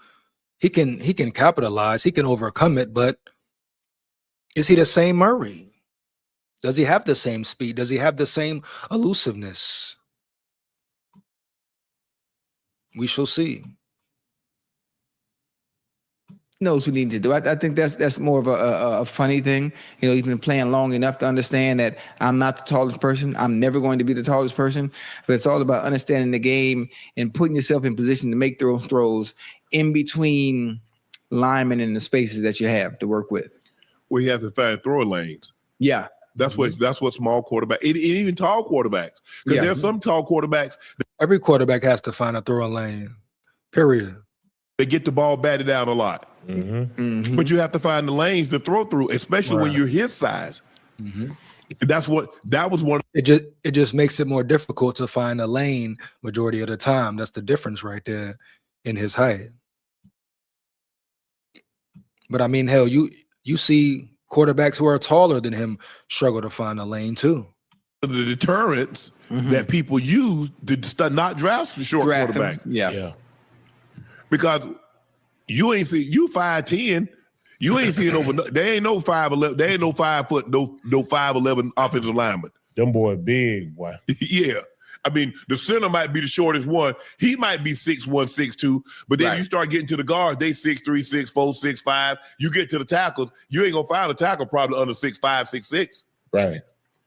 he can capitalize, he can overcome it. But is he the same Murray? Does he have the same speed? Does he have the same elusiveness? We shall see. Knows what he needs to do. I think that's more of a funny thing. You know, he's been playing long enough to understand that I'm not the tallest person. I'm never going to be the tallest person. But it's all about understanding the game and putting yourself in position to make those throws in between linemen and the spaces that you have to work with. Well, you have to find throwing lanes. Yeah. That's what small quarterback, even tall quarterbacks. Because there's some tall quarterbacks. Every quarterback has to find a throwing lane, period. They get the ball batted out a lot. But you have to find the lanes to throw through, especially when you're his size. That was one. It just makes it more difficult to find a lane majority of the time. That's the difference right there in his height. But I mean, hell, you see quarterbacks who are taller than him struggle to find a lane too. The deterrents that people use to not draft short quarterback. Yeah. Because you ain't see you 5'10", you ain't seeing over. There ain't no 5'11". There ain't no 5 foot, no 5'11" offensive lineman. Them boy big, boy. Yeah. I mean, the center might be the shortest one. He might be 6'1", 6'2", but then you start getting to the guards, they 6'3", 6'4", 6'5". You get to the tackles, you ain't gonna find a tackle probably under 6'5", 6'6". Right.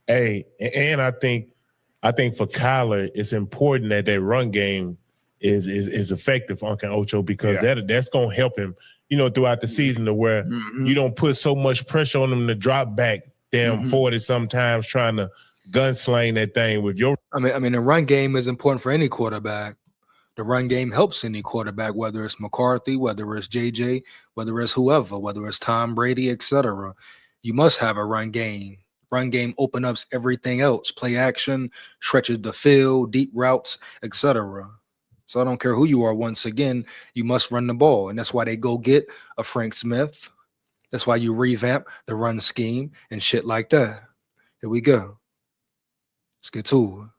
Hey, and I think for Kyler, it's important that run game is effective on Ocho, because that's gonna help him, throughout the season, to where you don't put so much pressure on him to drop back damn 40 sometimes trying to gunsling that thing with your. I mean, the run game is important for any quarterback. The run game helps any quarterback, whether it's McCarthy, whether it's JJ, whether it's whoever, whether it's Tom Brady, etc. You must have a run game. Run game opens up everything else: play action, stretches the field, deep routes, etc. So I don't care who you are. Once again, you must run the ball, and that's why they go get a Frank Smith. That's why you revamp the run scheme and shit like that. Here we go. Let's get to it.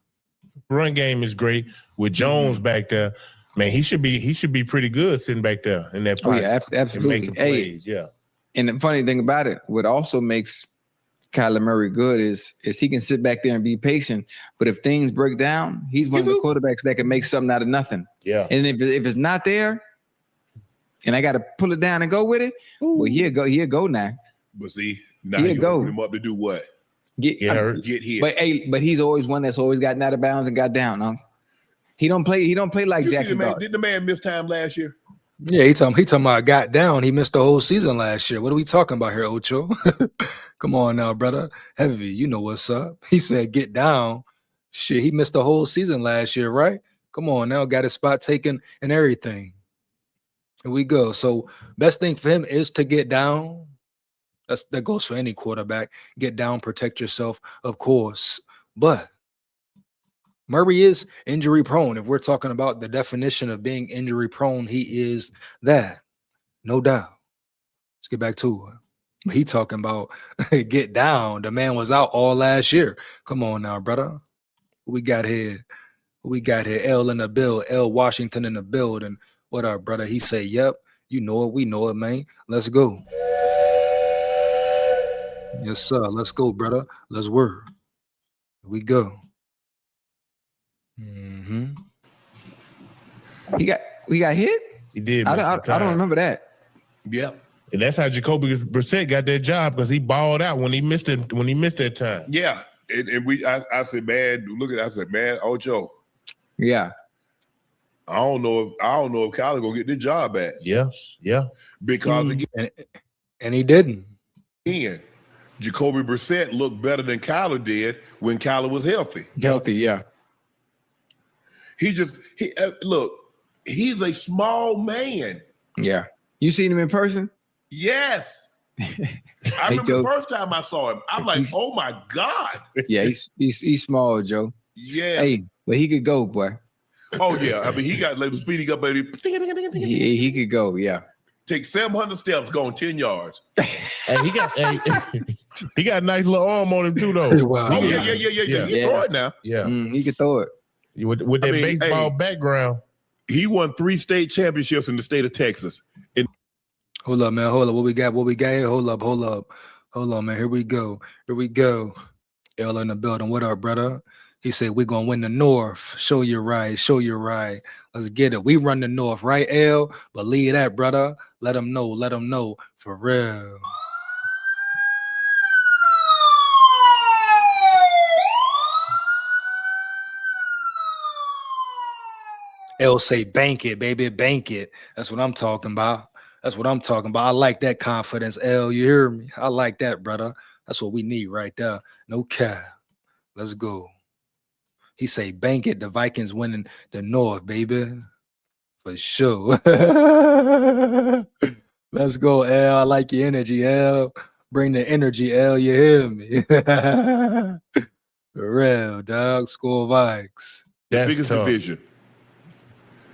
Run game is great with Jones back there. Man, he should be pretty good sitting back there in that point. Oh yeah, absolutely. Making plays. Yeah. And the funny thing about it, what also makes Kyler Murray good is he can sit back there and be patient. But if things break down, he's one of the quarterbacks that can make something out of nothing. Yeah. And if it's not there, and I got to pull it down and go with it, well, he'll go now. But see, now you put him up to do what? Get hit. But he's always one that's always gotten out of bounds and got down. Huh? He don't play like Jackson. Did the man miss time last year? Yeah, he talking about got down. He missed the whole season last year. What are we talking about here, Ocho? Come on now, brother. Heavy, you know what's up. He said get down. Shit, he missed the whole season last year, right? Come on now, got his spot taken and everything. Here we go. So best thing for him is to get down. That goes for any quarterback. Get down, protect yourself, of course. But Murray is injury prone. If we're talking about the definition of being injury prone, he is that. No doubt. Let's get back to it. He talking about get down. The man was out all last year. Come on now, brother. What we got here? L in the build. L Washington in the building. What up, brother? He say, yep. You know it. We know it, man. Let's go. Yes, sir. Let's go, brother. Let's work. Here we go. He got hit? He did. I don't remember that. Yeah. And that's how Jacoby Brissett got that job, because he balled out when he missed it. When he missed that time. Yeah. And I said, man, I said, man, Ocho. Yeah. I don't know if Kyler gonna get this job back. Yeah. Because again, and he didn't. Again, Jacoby Brissett looked better than Kyler did when Kyler was healthy. Yeah. Look, he's a small man. Yeah. You seen him in person? Yes. I remember the first time I saw him. I'm like, oh my God. Yeah, he's small, Joe. Yeah. Hey, but he could go, boy. Oh yeah. I mean, he got like speeding up, baby. He could go, yeah. Take 700 steps, going 10 yards. And he got a nice little arm on him too, though. Wow. Oh yeah. He can throw it now. Yeah. He can throw it. With that baseball background. He won 3 state championships in the state of Texas. Hold up, man. Hold up. What we got here? Hold up. Hold on, man. Here we go. L in the building. What up, brother? He said, we're going to win the North. Show you right. Let's get it. We run the North, right, L? Believe that, brother. Let them know. For real. L say, bank it, baby, bank it. That's what I'm talking about. I like that confidence, L. You hear me? I like that, brother. That's what we need right there. No cap. Let's go. He say, bank it. The Vikings winning the North, baby. For sure. Let's go, L. I like your energy, L. Bring the energy, L. You hear me? For real, dog. SKOL VIKES. The That's biggest tough. division.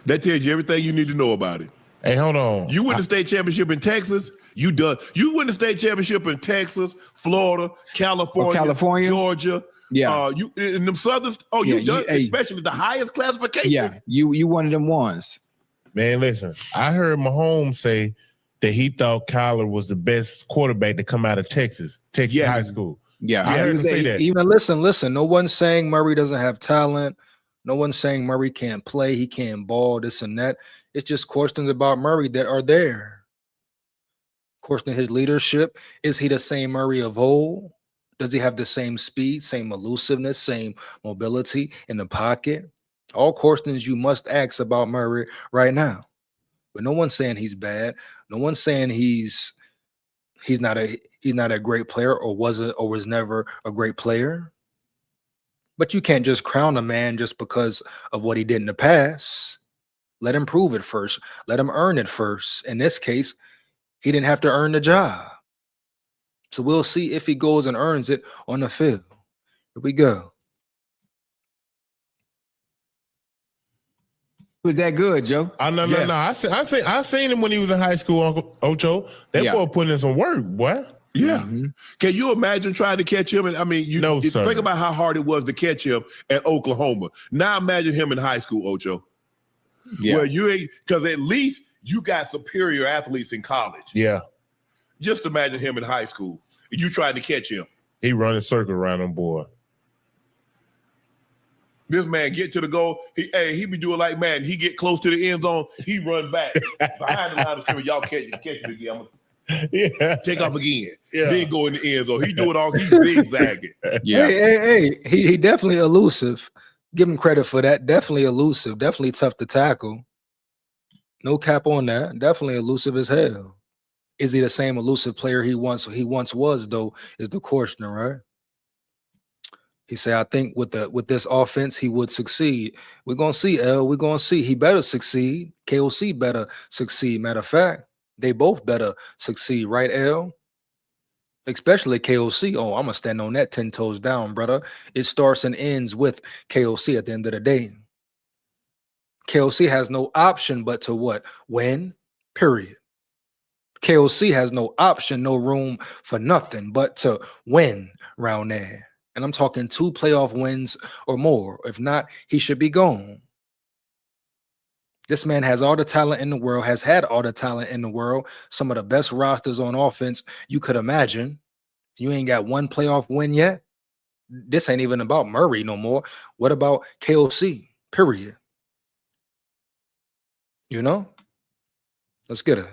That tells you everything you need to know about it. Hey, hold on. You win the state championship in Texas, you done. You win the state championship in Texas, Florida, California, Georgia. Yeah. You in them southern. Oh, Yeah, you done, hey. especially the highest classification. Yeah, you one of them ones. Man, listen, I heard Mahomes say that he thought Kyler was the best quarterback to come out of Texas Yes. high school. Yeah, I heard him say that. Even listen. No one's saying Murray doesn't have talent. No one's saying Murray can't play. He can't ball. This and that. It's just questions about Murray that are there. Questioning his leadership. Is he the same Murray of old? Does he have the same speed, same elusiveness, same mobility in the pocket? All questions you must ask about Murray right now. But no one's saying he's bad. No one's saying he's not a great player or was never a great player. But you can't just crown a man just because of what he did in the past. Let him prove it first. Let him earn it first. In this case, he didn't have to earn the job. So we'll see if he goes and earns it on the field. Here we go. Was that good, Joe? No. I seen him when he was in high school, Uncle Ocho. That boy put in some work, boy. Yeah. Mm-hmm. Can you imagine trying to catch him? And I mean, sir. Think about how hard it was to catch him at Oklahoma. Now imagine him in high school, Ocho. Yeah. Where you ain't, because at least you got superior athletes in college. Yeah. Just imagine him in high school. And you tried to catch him. He run a circle around them, boy. This man get to the goal. He be doing like man. He get close to the end zone. He run back behind the line of scrimmage. Y'all catch it again. Yeah. Take off again. Yeah. Then go in the end zone. He do it all. He's zigzagging. Yeah. Hey. He definitely elusive. Give him credit for that. Definitely elusive. Definitely tough to tackle. No cap on that. Definitely elusive as hell. Is he the same elusive player he once was, though, is the question, right? He said, I think with this offense, he would succeed. We're going to see, L. We're going to see. He better succeed. KOC better succeed. Matter of fact, they both better succeed, right, L? Especially KOC. Oh, I'm going to stand on that 10 toes down, brother. It starts and ends with KOC at the end of the day. KOC has no option but to what? Win, period. KOC has no option, no room for nothing but to win round there. And I'm talking 2 playoff wins or more. If not, he should be gone. This man has all the talent in the world, has had all the talent in the world, some of the best rosters on offense you could imagine. You ain't got 1 playoff win yet. This ain't even about Murray no more. What about KOC? Period. You know? Let's get it.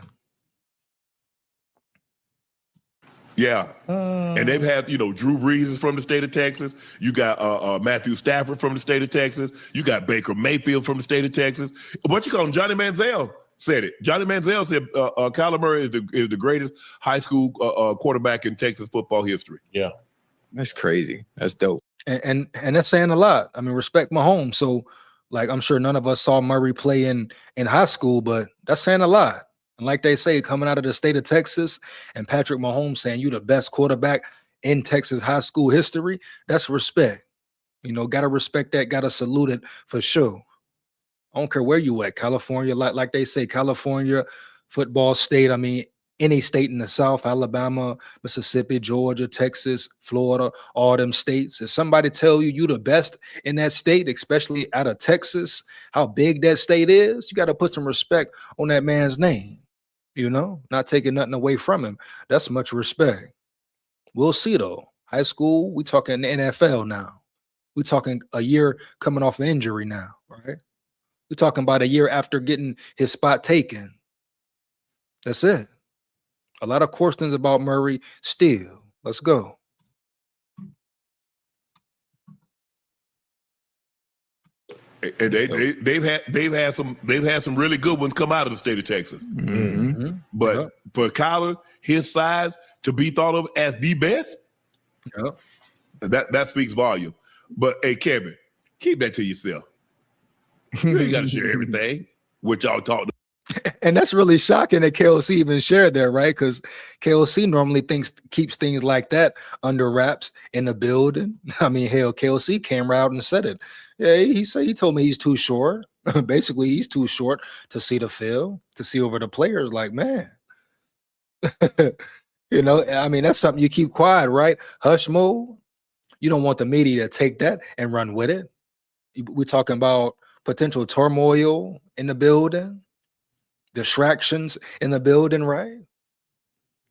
Yeah. And they've had, Drew Brees is from the state of Texas. You got Matthew Stafford from the state of Texas. You got Baker Mayfield from the state of Texas. What you call him? Johnny Manziel said it. Johnny Manziel said Kyler Murray is the greatest high school quarterback in Texas football history. Yeah. That's crazy. That's dope. And that's saying a lot. I mean, respect Mahomes. So, like, I'm sure none of us saw Murray play in high school, but that's saying a lot. And like they say, coming out of the state of Texas and Patrick Mahomes saying you the best quarterback in Texas high school history, that's respect. Got to respect that, got to salute it for sure. I don't care where you at, California, like they say, California, football state. I mean, any state in the South, Alabama, Mississippi, Georgia, Texas, Florida, all them states. If somebody tell you the best in that state, especially out of Texas, how big that state is, you got to put some respect on that man's name. Not taking nothing away from him. That's much respect. We'll see, though. High school, we talking the NFL now. We talking a year coming off an injury now, right? We're talking about a year after getting his spot taken. That's it. A lot of questions about Murray still. Let's go. And they've had some really good ones come out of the state of Texas. Mm-hmm. But for Kyler, his size to be thought of as the best, that speaks volume. But hey, Kevin, keep that to yourself. You ain't got to share everything. What y'all talked And that's really shocking that KOC even shared that, right? Because KOC normally keeps things like that under wraps in the building. I mean, hell, KOC came out and said it. Yeah, he told me he's too short. Basically, he's too short to see the field, to see over the players. Like, man, you know, I mean, that's something you keep quiet, right? Hush mode. You don't want the media to take that and run with it. We're talking about potential turmoil in the building, distractions in the building, right?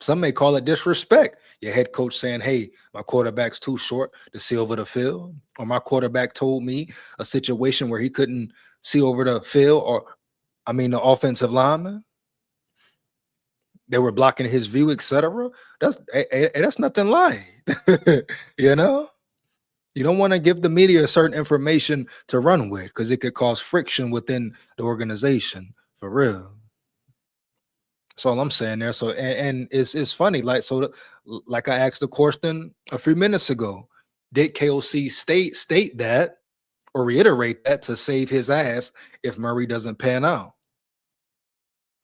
Some may call it disrespect. Your head coach saying, hey, my quarterback's too short to see over the field, or my quarterback told me a situation where he couldn't see over the field, or I mean the offensive lineman. They were blocking his view, etc. That's nothing light. You know? You don't want to give the media certain information to run with because it could cause friction within the organization, for real. That's all I'm saying there. So, and it's funny, like, so like I asked the question a few minutes ago, did KOC state that or reiterate that to save his ass if Murray doesn't pan out?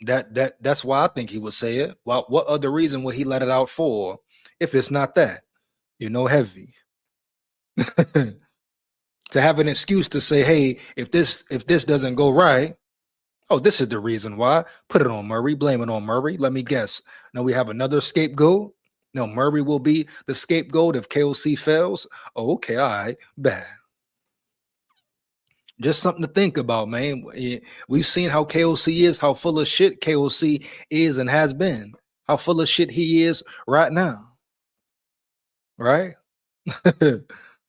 That's why I think he would say it. Well, what other reason would he let it out for if it's not that? You know, heavy. To have an excuse to say, hey, if this doesn't go right, oh, this is the reason why. Put it on Murray, blame it on Murray. Let me guess. Now we have another scapegoat. No, Murray will be the scapegoat if KOC fails. Oh, okay, all right, bad. Just something to think about, man. We've seen how KOC is, how full of shit KOC is and has been, how full of shit he is right now. Right?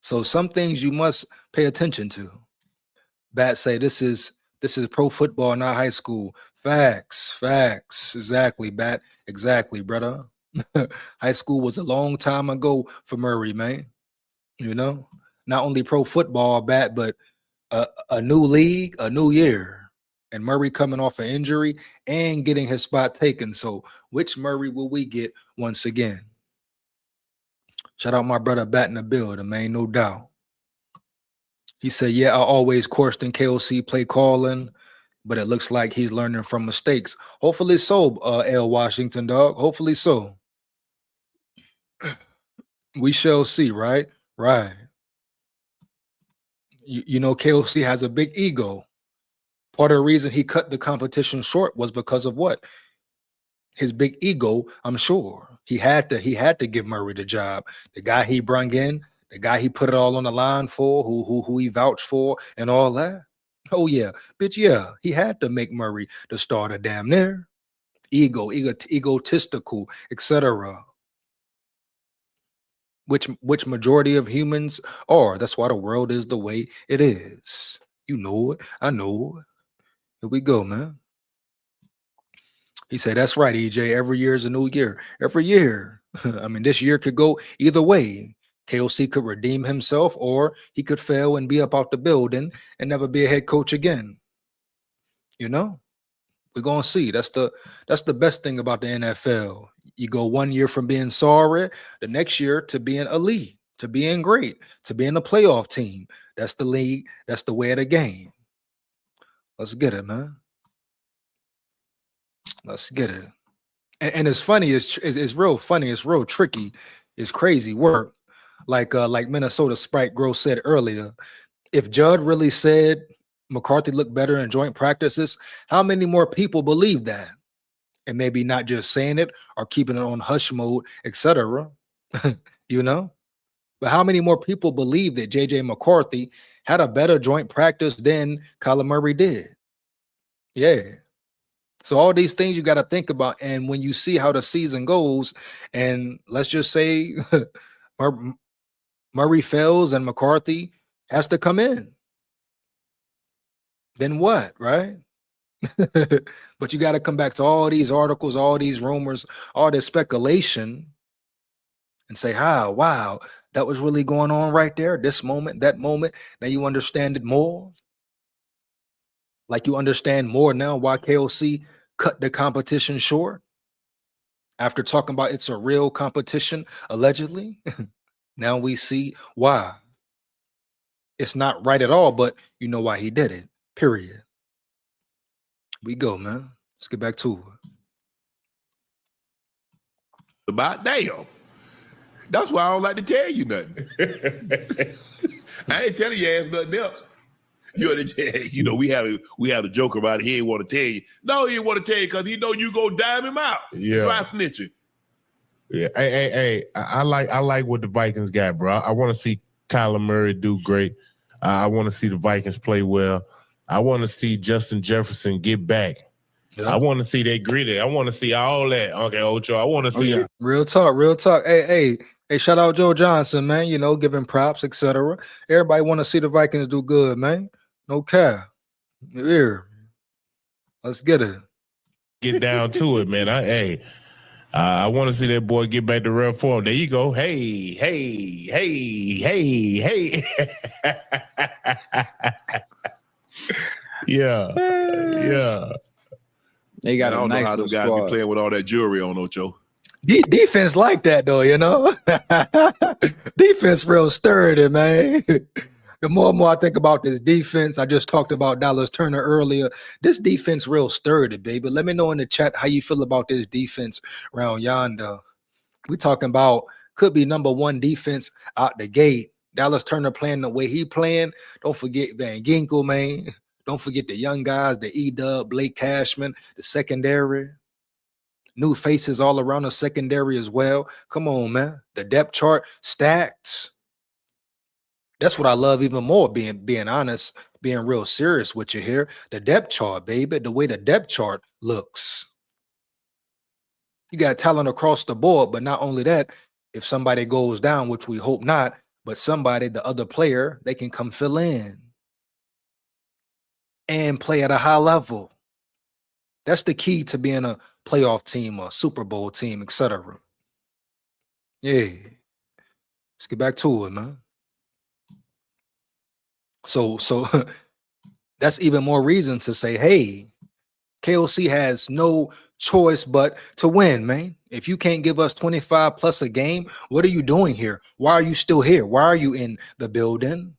So some things you must pay attention to. Bat say this is pro football, not high school. Facts. Exactly, Bat. Exactly, brother. High school was a long time ago for Murray, man. You know, not only pro football, Bat, but a new league, a new year, and Murray coming off an injury and getting his spot taken. So which Murray will we get once again? Shout out my brother Bat in the building, man, no doubt. He said, yeah, I always question KOC play calling, but it looks like he's learning from mistakes. Hopefully so, L. Washington, dog. Hopefully so. We shall see, right? Right. You know, KOC has a big ego. Part of the reason he cut the competition short was because of what? His big ego, I'm sure. He had to give Murray the job. The guy he brung in, the guy he put it all on the line for, who he vouched for, and all that. Oh yeah, bitch, yeah. He had to make Murray the starter, damn near. Egotistical, etc. Which majority of humans are. That's why the world is the way it is. You know it. I know it. Here we go, man. He said, that's right, EJ. Every year is a new year. Every year. I mean, this year could go either way. KOC could redeem himself, or he could fail and be up out the building and never be a head coach again. You know, we're gonna see. That's the best thing about the NFL. You go 1 year from being sorry, the next year to being elite, to being great, to being a playoff team. That's the league. That's the way of the game. Let's get it, man. Let's get it. And it's funny. It's real funny. It's real tricky. It's crazy work. Like Minnesota Sprite Gross said earlier, if Judd really said McCarthy looked better in joint practices, how many more people believe that? And maybe not just saying it or keeping it on hush mode, etc. You know? But how many more people believe that JJ McCarthy had a better joint practice than Kyler Murray did? Yeah. So all these things you got to think about. And when you see how the season goes, and let's just say Murray fails and McCarthy has to come in, then what, right? But you got to come back to all these articles, all these rumors, all this speculation, and say, wow, that was really going on right there, this moment, that moment. Now you understand it more. Like you understand more now why KOC cut the competition short after talking about it's a real competition, allegedly. Now we see why. It's not right at all, but you know why he did it, period. We go, man. Let's get back to it. About damn. That's why I don't like to tell you nothing. I ain't telling your ass nothing else. You know, we had a joke about it. He ain't want to tell you. No, he ain't want to tell you because he know you go dime him out. Yeah. Try snitching. Yeah. Hey, I like what the Vikings got, bro. I want to see Kyler Murray do great. I want to see the Vikings play well. I want to see Justin Jefferson get back. Yeah. I want to see that gritty. I want to see all that. Okay, Ocho. I want to see it. Real talk. Hey, shout out Joe Johnson, man. You know, giving props, etc. Everybody want to see the Vikings do good, man. No cap. Here. Let's get it. Get down to it, man. I want to see that boy get back to real form. There you go. Hey. Yeah. They got I don't know how those guys be playing with all that jewelry on, Ocho. Defense like that, though, you know? Defense real sturdy, man. The more and more I think about this defense, I just talked about Dallas Turner earlier. This defense real sturdy, baby. Let me know in the chat how you feel about this defense around yonder. We talking about could be number one defense out the gate. Dallas Turner playing the way he playing. Don't forget Van Ginkel, man. Don't forget the young guys, the E-Dub, Blake Cashman, the secondary. New faces all around the secondary as well. Come on, man. The depth chart stacked. That's what I love even more, being honest, being real serious with you here. The depth chart, baby, the way the depth chart looks. You got talent across the board, but not only that, if somebody goes down, which we hope not, but somebody, the other player, they can come fill in and play at a high level. That's the key to being a playoff team, a Super Bowl team, etc. Yeah. Let's get back to it, man. So that's even more reason to say, hey, KOC has no choice but to win, man. If you can't give us 25 plus a game, what are you doing here? Why are you still here? Why are you in the building?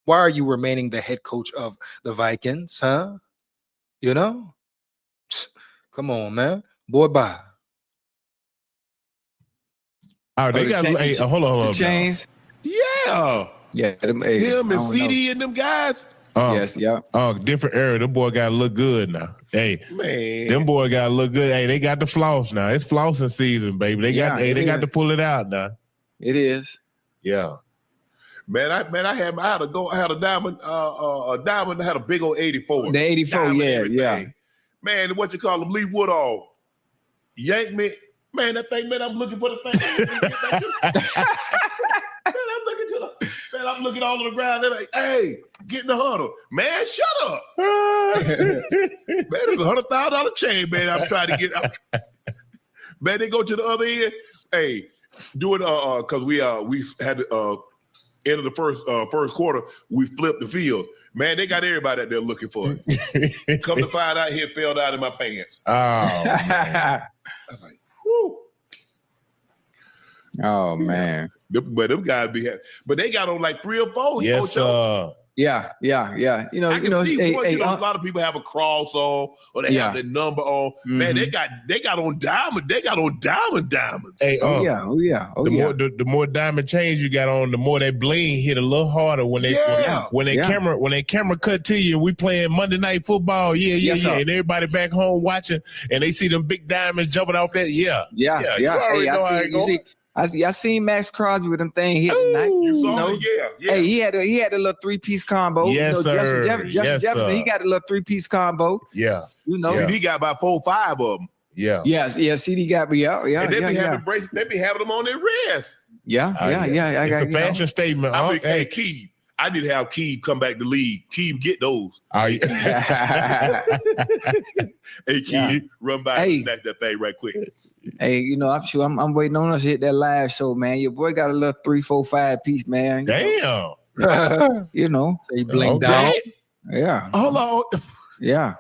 Why are you remaining the head coach of the Vikings, huh? You know? Come on, man. Boy, bye. Oh, they got hold on. Chains. Yeah. Yeah. Him and CD and them guys. Yes, yeah. Oh, different era. Them boy gotta look good now. Hey, man. Them boy gotta look good. Hey, they got the floss now. It's flossing season, baby. They got to pull it out now. It is. Yeah. Man, I had a diamond, I had a big old 84. The 84, diamond, yeah. Man, what you call them, Lee Woodall. Yank me. Man, that thing, man, I'm looking for the thing. I'm looking all on the ground. They're like, hey, get in the huddle. Man, shut up. Man, there's $100,000 chain, man. I'm trying to get up. Man, they go to the other end. Hey, do it because we had end of the first quarter, we flipped the field. Man, they got everybody out there looking for it. Come to find out, he fell down in my pants. Oh, man. I was like, whew. Oh, man. But them guys but they got on like 3 or 4. Yes, Yeah. You know, I can see a lot of people have a cross on or they have the number on. Mm-hmm. Man, they got on diamond. They got on diamonds. Hey, the more diamond chains you got on, the more that bling hit a little harder when they camera cut to you and we playing Monday Night Football. Yeah. And everybody back home watching and they see them big diamonds jumping off that. Yeah. You already know how it goes. I seen Max Crosby with them thing hit tonight. You saw it? Yeah. Hey, he had a little 3-piece combo. Yes, sir. Justin Jefferson, he got a little 3-piece combo. Yeah. You know. CD got about 4 or 5 of them. Yeah. Yes, CD got me out. Yeah. And they be having bracelets, they be having them on their wrists. Yeah. It's a fashion statement. Hey, Keeb. I need to have Keeb come back to league. Keeb, get those. Hey, Keeb, run by and snatch that thing right quick. Hey, you know, I'm waiting on us to hit that live show, man. Your boy got a little 3, 4, 5 piece, man. Damn. You know. He blinked out. Yeah. Hold on. Yeah.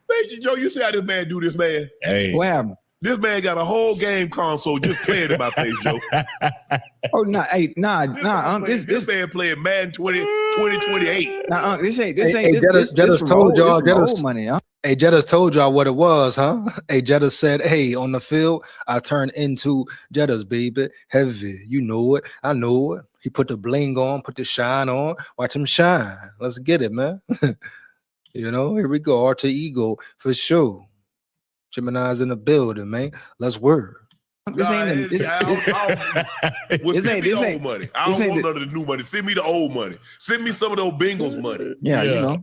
Man, Joe, you see how this man do this, man? Hey. What happened? This man got a whole game console just playing in my face, Joe. Oh no, hey, nah, This man playing Madden 2028. nah, this ain't Hey, this Jettas from told old, y'all, this from Jettas- old money, huh? Hey, Jettas told y'all what it was, huh? Hey, Jettas said, hey, on the field, I turned into Jettas, baby. Heavy. You know it. I know it. He put the bling on, put the shine on. Watch him shine. Let's get it, man. You know, here we go. Alter ego for sure. Gemini's in the building, man. Let's work. This ain't this Send me the ain't- old money. I this don't ain't want none of the new money. Send me the old money. Send me some of those Bengals money. yeah, Yeah.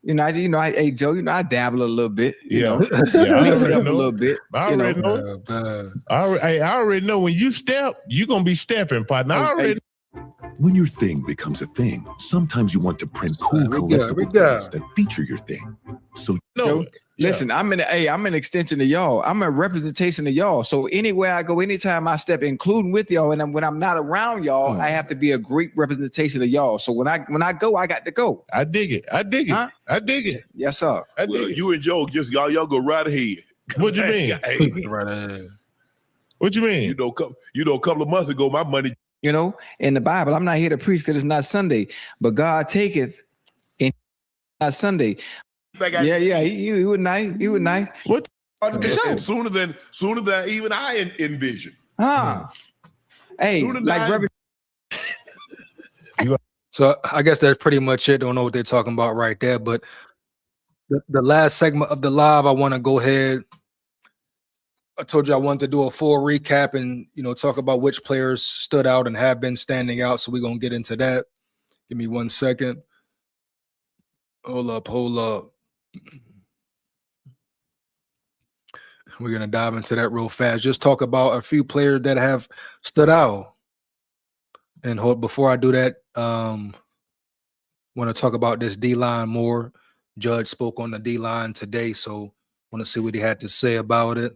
Hey Joe, I dabble a little bit, Yeah. know, Yeah, I mix it already up a know. little bit. I You know, already know. Man. I already know when you step, you're gonna be stepping, partner. I Oh, already When your thing becomes a thing, sometimes you want to print cool Here we go, here we collectible go. things that feature your thing. So know. Joe, it. Yeah. listen, I'm an extension of y'all. I'm a representation of y'all. So anywhere I go, anytime I step, including with y'all, and when I'm not around y'all, I have to be a great representation of y'all. So when I go, I got to go. I dig it. I dig it. Huh? I dig it. Yes, sir. I dig Well, it. you and Joe, just y'all go right ahead. What you mean? Hey, Right ahead. What you mean? a couple of months ago, my money. You know, in the Bible, I'm not here to preach because it's not Sunday, but God taketh in not Sunday. Yeah, he was nice. He was nice. What? For sure. And sooner than even I envisioned. Huh? Hey, Sooner than like I- Reverend So I guess that's pretty much it. Don't know what they're talking about right there. But the last segment of the live, I want to go ahead. I told you I wanted to do a full recap and talk about which players stood out and have been standing out. So we're gonna get into that. Give me 1 second. Hold up. We're gonna dive into that real fast. Just talk about a few players that have stood out. And before I do that, want to talk about this D-line more. Judge spoke on the D-line today, so want to see what he had to say about it.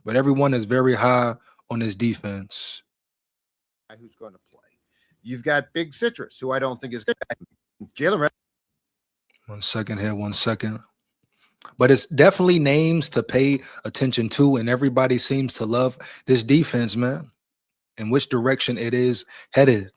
But everyone is very high on this defense. Who's going to play? You've got Big Citrus, who I don't think is good. Jalen. 1 second here, 1 second. But it's definitely names to pay attention to, and everybody seems to love this defense, man, and which direction it is headed.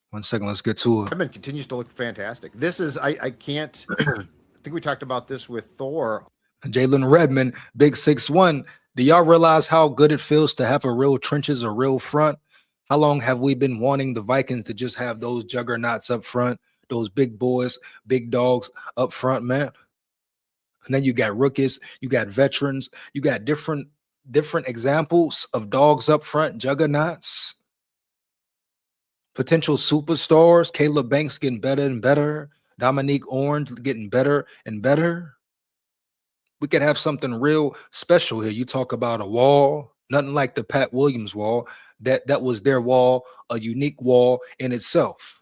1 second, let's get to it. Redmond continues to look fantastic. This is I can't. I think we talked about this with Thor. Jalen Redmond, big 6'1". Do y'all realize how good it feels to have a real trenches, a real front? How long have we been wanting the Vikings to just have those juggernauts up front, those big boys, big dogs up front, man? And then you got rookies, you got veterans, you got different examples of dogs up front, juggernauts, potential superstars. Caleb Banks getting better and better. Dominique Orange getting better and better. We could have something real special here. You talk about a wall, nothing like the Pat Williams wall. That was their wall, a unique wall in itself.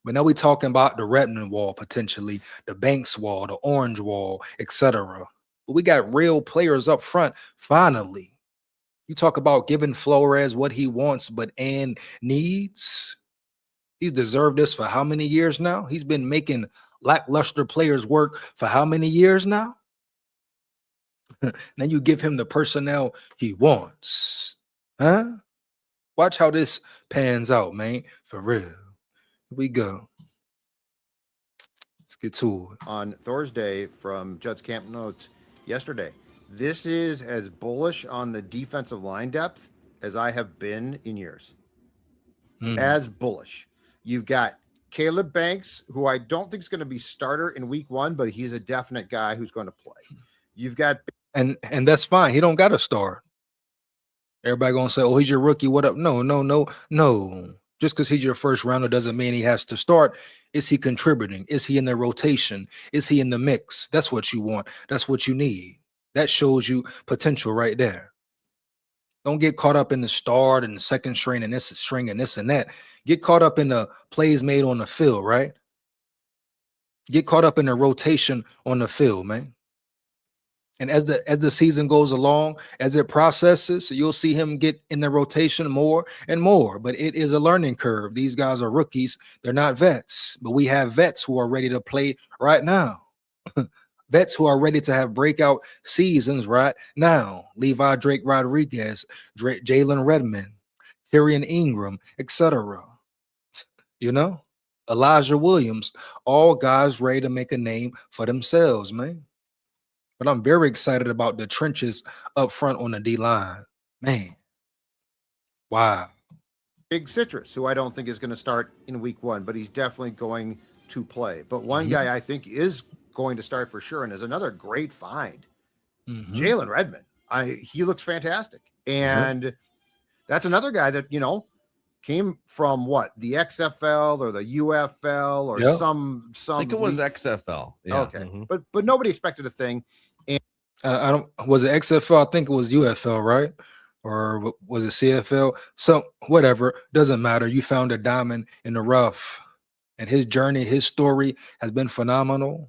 But now we're talking about the Redmond wall, potentially, the Banks wall, the Orange wall, etc. But we got real players up front, finally. You talk about giving Flores what he wants, but and needs. He's deserved this for how many years now? He's been making lackluster players work for how many years now? Then you give him the personnel he wants. Huh? Watch how this pans out, man. For real. Here we go. Let's get to it. On Thursday from Judd's Camp Notes yesterday. This is as bullish on the defensive line depth as I have been in years. As bullish. You've got Caleb Banks, who I don't think is going to be starter in week 1, but he's a definite guy who's going to play. You've got And that's fine. He don't got to start. Everybody gonna say, "Oh, he's your rookie. What up?" No. Just because he's your first rounder doesn't mean he has to start. Is he contributing? Is he in the rotation? Is he in the mix? That's what you want. That's what you need. That shows you potential right there. Don't get caught up in the start and the second string and this and that. Get caught up in the plays made on the field, right? Get caught up in the rotation on the field, man. And as the season goes along, as it processes, you'll see him get in the rotation more and more. But it is a learning curve. These guys are rookies. They're not vets. But we have vets who are ready to play right now. Vets who are ready to have breakout seasons right now. Levi Drake Rodriguez, Jalen Redmond, Tyrion Ingram, etc. You know, Elijah Williams, all guys ready to make a name for themselves, man. But I'm very excited about the trenches up front on the D line. Man. Wow. Big Citrus, who I don't think is going to start in week 1, but he's definitely going to play. But one guy I think is going to start for sure, and is another great find, Jalen Redmond. He looks fantastic. And that's another guy that, you know, came from what, the XFL or the UFL or some I think it was XFL. Yeah. Okay. But nobody expected a thing. And I don't, was it XFL? I think it was UFL, right? Or was it CFL? So whatever, doesn't matter. You found a diamond in the rough, and his journey, his story has been phenomenal.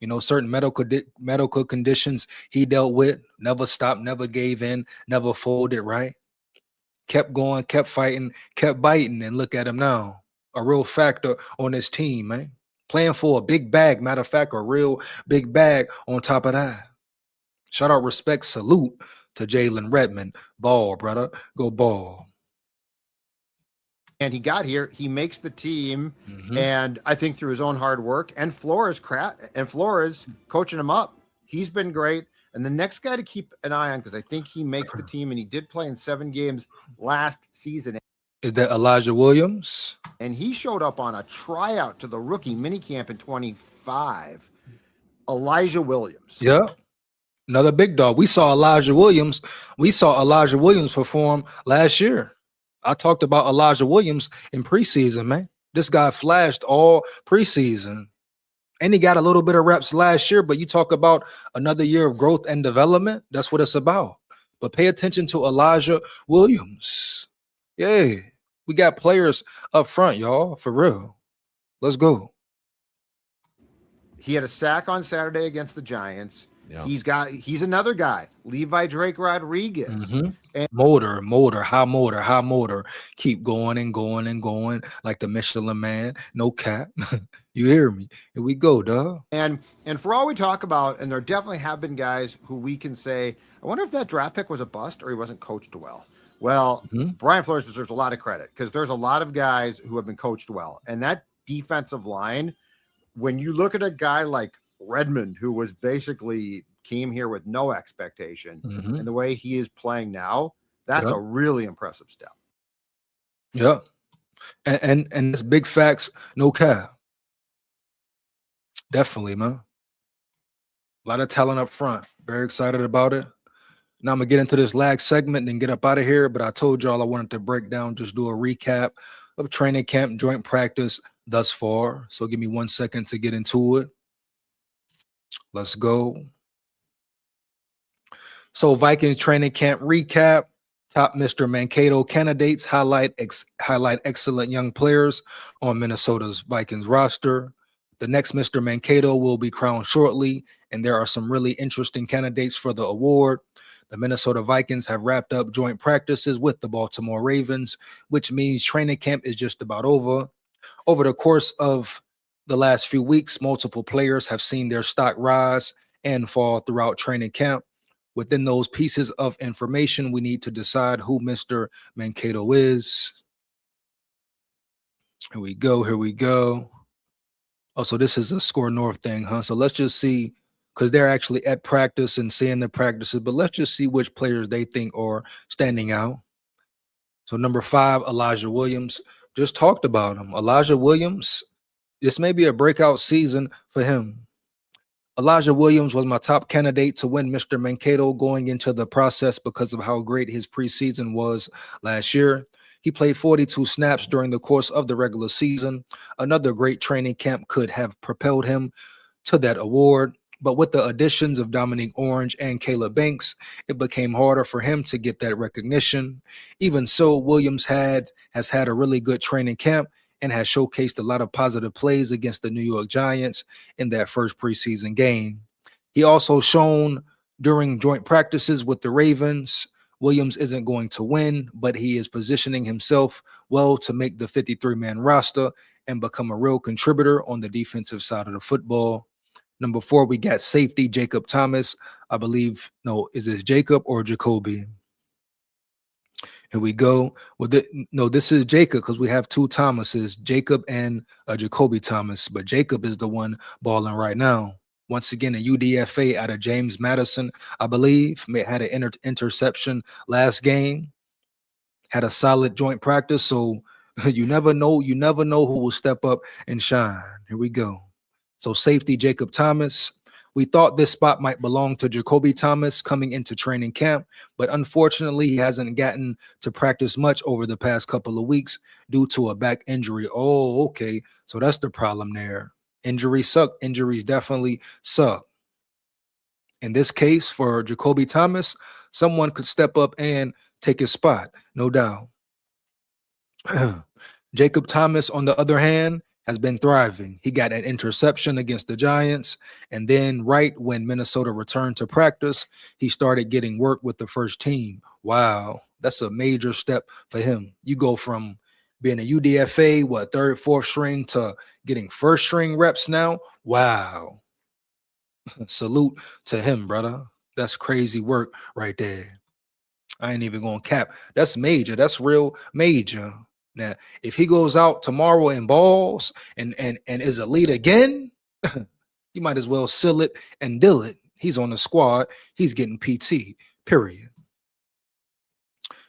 You know, certain medical conditions he dealt with, never stopped, never gave in, never folded, right? Kept going, kept fighting, kept biting, and look at him now. A real factor on his team, man. Playing for a big bag, matter of fact, a real big bag on top of that. Shout out, respect, salute to Jalen Redmond. Ball, brother. Go ball. And he got here. He makes the team, and I think through his own hard work and Flores coaching him up. He's been great. And the next guy to keep an eye on, because I think he makes the team, and he did play in 7 games last season. Is that Elijah Williams? And he showed up on a tryout to the rookie minicamp in 25. Elijah Williams. Yeah. Another big dog. We saw Elijah Williams perform last year. I talked about Elijah Williams in preseason, man. This guy flashed all preseason. And he got a little bit of reps last year, but you talk about another year of growth and development. That's what it's about. But pay attention to Elijah Williams. Yeah, we got players up front, y'all, for real. Let's go. He had a sack on Saturday against the Giants. Yeah. He's another guy, Levi Drake Rodriguez. And high motor. Keep going and going and going like the Michelin man. No cap. You hear me? Here we go, dog. And for all we talk about, and there definitely have been guys who we can say, I wonder if that draft pick was a bust or he wasn't coached well. Well, Brian Flores deserves a lot of credit, because there's a lot of guys who have been coached well. And that defensive line, when you look at a guy like Redmond, who was basically came here with no expectation, and the way he is playing now, that's a really impressive step. Yeah. And it's big facts, no cap. Definitely, man. A lot of talent up front. Very excited about it. Now I'm gonna get into this lag segment and get up out of here. But I told y'all I wanted to break down, just do a recap of training camp, joint practice thus far. So give me 1 second to get into it. Let's go. So Vikings training camp recap. Top Mr. Mankato candidates highlight excellent young players on Minnesota's Vikings roster. The next Mr. Mankato will be crowned shortly, and there are some really interesting candidates for the award. The Minnesota Vikings have wrapped up joint practices with the Baltimore Ravens, which means training camp is just about over. Over the course of the last few weeks, multiple players have seen their stock rise and fall throughout training camp. Within those pieces of information, we need to decide who Mr. Mankato is. Here we go. Oh, so this is a Score North thing, huh? So let's just see, because they're actually at practice and seeing the practices, but let's just see which players they think are standing out. So number 5, Elijah Williams. Just talked about him. Elijah Williams, this may be a breakout season for him. Elijah Williams was my top candidate to win Mr. Mankato going into the process because of how great his preseason was last year. He played 42 snaps during the course of the regular season. Another great training camp could have propelled him to that award. But with the additions of Dominique Orange and Caleb Banks, it became harder for him to get that recognition. Even so, Williams has had a really good training camp and has showcased a lot of positive plays against the New York Giants in that first preseason game. He also shown during joint practices with the Ravens, Williams isn't going to win, but he is positioning himself well to make the 53-man roster and become a real contributor on the defensive side of the football. Number 4, we got safety Jacob Thomas. I believe, no, is it Jacob or Jacoby? Here we go. Well, no, this is Jacob because we have 2 Thomases, Jacob and Jacoby Thomas. But Jacob is the one balling right now. Once again, a UDFA out of James Madison, I believe, had an interception last game. Had a solid joint practice. So you never know. You never know who will step up and shine. Here we go. So safety Jacob Thomas. We thought this spot might belong to Jacoby Thomas coming into training camp, but unfortunately, he hasn't gotten to practice much over the past couple of weeks due to a back injury. Oh, okay. So that's the problem there. Injuries suck. Injuries definitely suck. In this case, for Jacoby Thomas, someone could step up and take his spot, no doubt. Jacob Thomas, on the other hand, has been thriving. He got an interception against the Giants, and then right when Minnesota returned to practice, he started getting work with the first team. Wow, that's a major step for him. You go from being a UDFA, 3rd, 4th string to getting first string reps now. Wow. Salute to him, brother. That's crazy work right there. I ain't even gonna cap. That's major. That's real major. Now, if he goes out tomorrow and balls and is a lead again, you might as well seal it and deal it. He's on the squad. He's getting PT, period.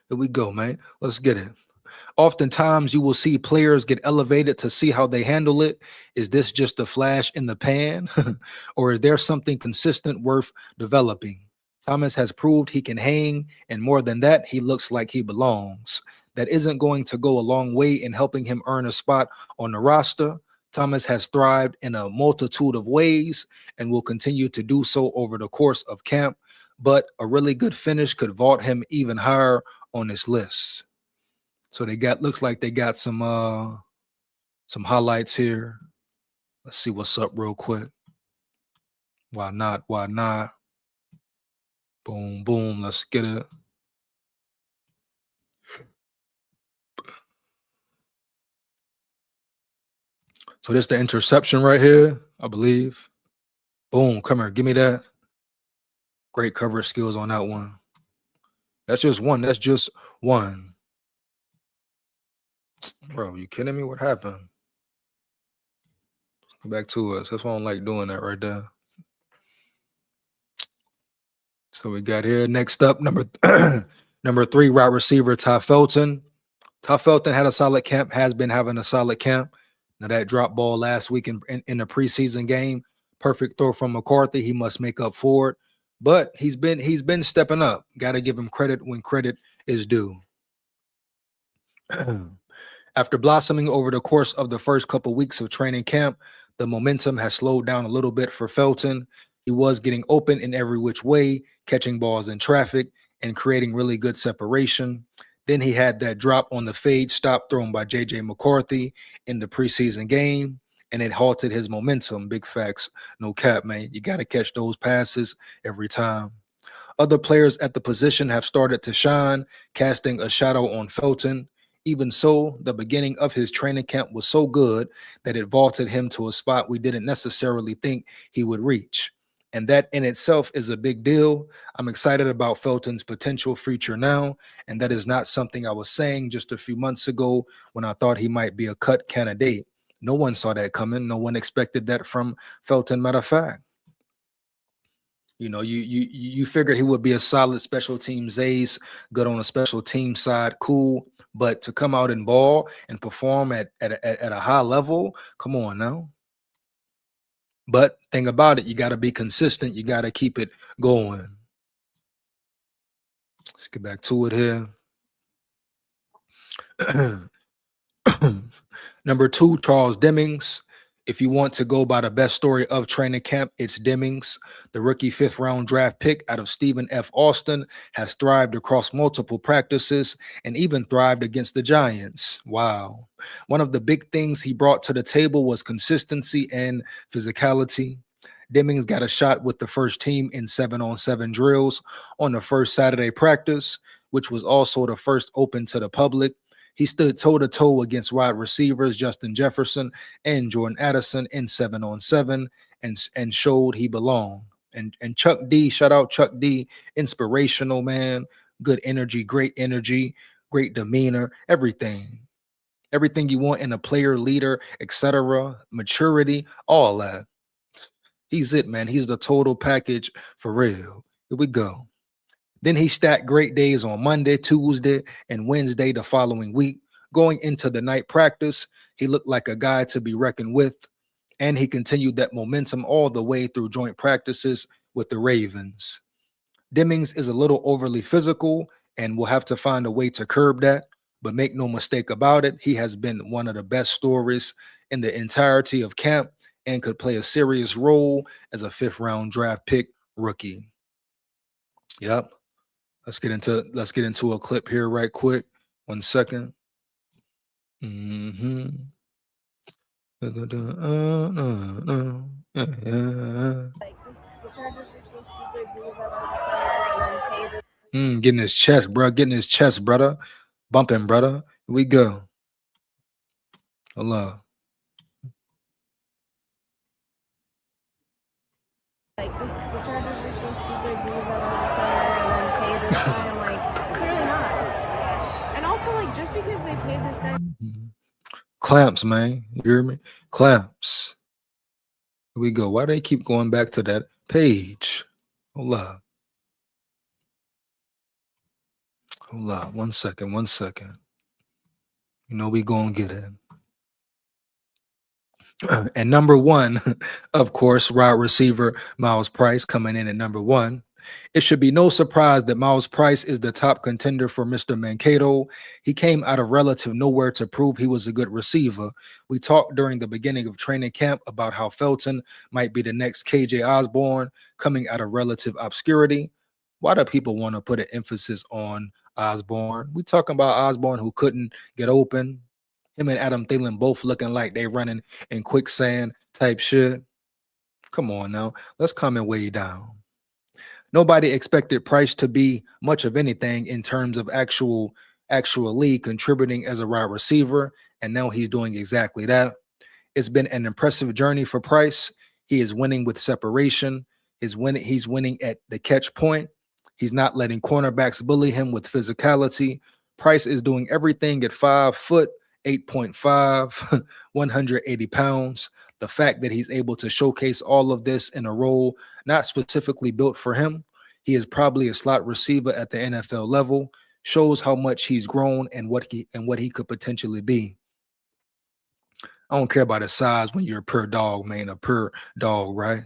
Here we go, man. Let's get it. Oftentimes, you will see players get elevated to see how they handle it. Is this just a flash in the pan? Or is there something consistent worth developing? Thomas has proved he can hang, and more than that, he looks like he belongs. That isn't going to go a long way in helping him earn a spot on the roster. Thomas has thrived in a multitude of ways and will continue to do so over the course of camp, but a really good finish could vault him even higher on this list. So looks like they got some highlights here. Let's see what's up real quick. Why not? Why not? Boom, boom. Let's get it. So this the interception right here, I believe. Boom, come here, give me that. Great coverage skills on that one. That's just one. That's just one. Bro, you kidding me? What happened? Go back to us. That's why I don't like doing that right there. So we got here next up, number 3 wide receiver, Ty Felton. Ty Felton had a solid camp, has been having a solid camp. Now that drop ball last week in the preseason game, perfect throw from McCarthy. He must make up for it, but he's been stepping up. Got to give him credit when credit is due. After blossoming over the course of the first couple weeks of training camp, the momentum has slowed down a little bit for Felton. He was getting open in every which way, catching balls in traffic and creating really good separation. Then he had that drop on the fade stop thrown by J.J. McCarthy in the preseason game, and it halted his momentum. Big facts. No cap, man. You got to catch those passes every time. Other players at the position have started to shine, casting a shadow on Felton. Even so, the beginning of his training camp was so good that it vaulted him to a spot we didn't necessarily think he would reach. And that in itself is a big deal. I'm excited about Felton's potential future now, and that is not something I was saying just a few months ago when I thought he might be a cut candidate. No one saw that coming. No one expected that from Felton, matter of fact. You know, you figured he would be a solid special teams ace, good on a special team side, cool. But to come out and ball and perform at a high level, come on now. But thing about it, you got to be consistent. You got to keep it going. Let's get back to it here. Number 2, Charles Demings. If you want to go by the best story of training camp, it's Demings. The rookie 5th-round draft pick out of Stephen F. Austin has thrived across multiple practices and even thrived against the Giants. Wow. One of the big things he brought to the table was consistency and physicality. Demings got a shot with the first team in 7-on-7 drills on the first Saturday practice, which was also the first open to the public. He stood toe-to-toe against wide receivers Justin Jefferson and Jordan Addison in 7-on-7 and showed he belonged. And Chuck D, shout out Chuck D, inspirational man, good energy, great demeanor, everything you want in a player, leader, etc. Maturity, all that. He's it, man. He's the total package for real. Here we go. Then he stacked great days on Monday, Tuesday, and Wednesday the following week. Going into the night practice, he looked like a guy to be reckoned with, and he continued that momentum all the way through joint practices with the Ravens. Demings is a little overly physical, and we'll have to find a way to curb that. But make no mistake about it, he has been one of the best stories in the entirety of camp and could play a serious role as a 5th-round draft pick rookie. Yep. Let's get into a clip here right quick. 1 second. Getting his chest, bro. Getting his chest, brother. Bumping, brother. Here we go. Allah. Like, the Chargers are so stupid because I wanted to sign and then pay this guy. I'm like, clearly not. And also, like, just because they paid this guy. Clamps, man. You hear me? Clamps. Here we go. Why do they keep going back to that page? Hold up. Hold up. 1 second. 1 second. You know we gonna get it. And number one, of course, wide receiver Miles Price coming in at number 1. It should be no surprise that Miles Price is the top contender for Mr. Mankato. He came out of relative nowhere to prove he was a good receiver. We talked during the beginning of training camp about how Felton might be the next KJ Osborne coming out of relative obscurity. Why do people want to put an emphasis on Osborne? We talking about Osborne who couldn't get open. Him and Adam Thielen both looking like they running in quicksand type shit. Come on now. Let's calm it way down. Nobody expected Price to be much of anything in terms of actually contributing as a wide receiver, and now he's doing exactly that. It's been an impressive journey for Price. He is winning with separation. He's winning at the catch point. He's not letting cornerbacks bully him with physicality. Price is doing everything at 5 foot, 8.5, 180 pounds. The fact that he's able to showcase all of this in a role not specifically built for him, he is probably a slot receiver at the NFL level, shows how much he's grown and what he could potentially be. I don't care about his size when you're a pure dog, man, a pure dog, right?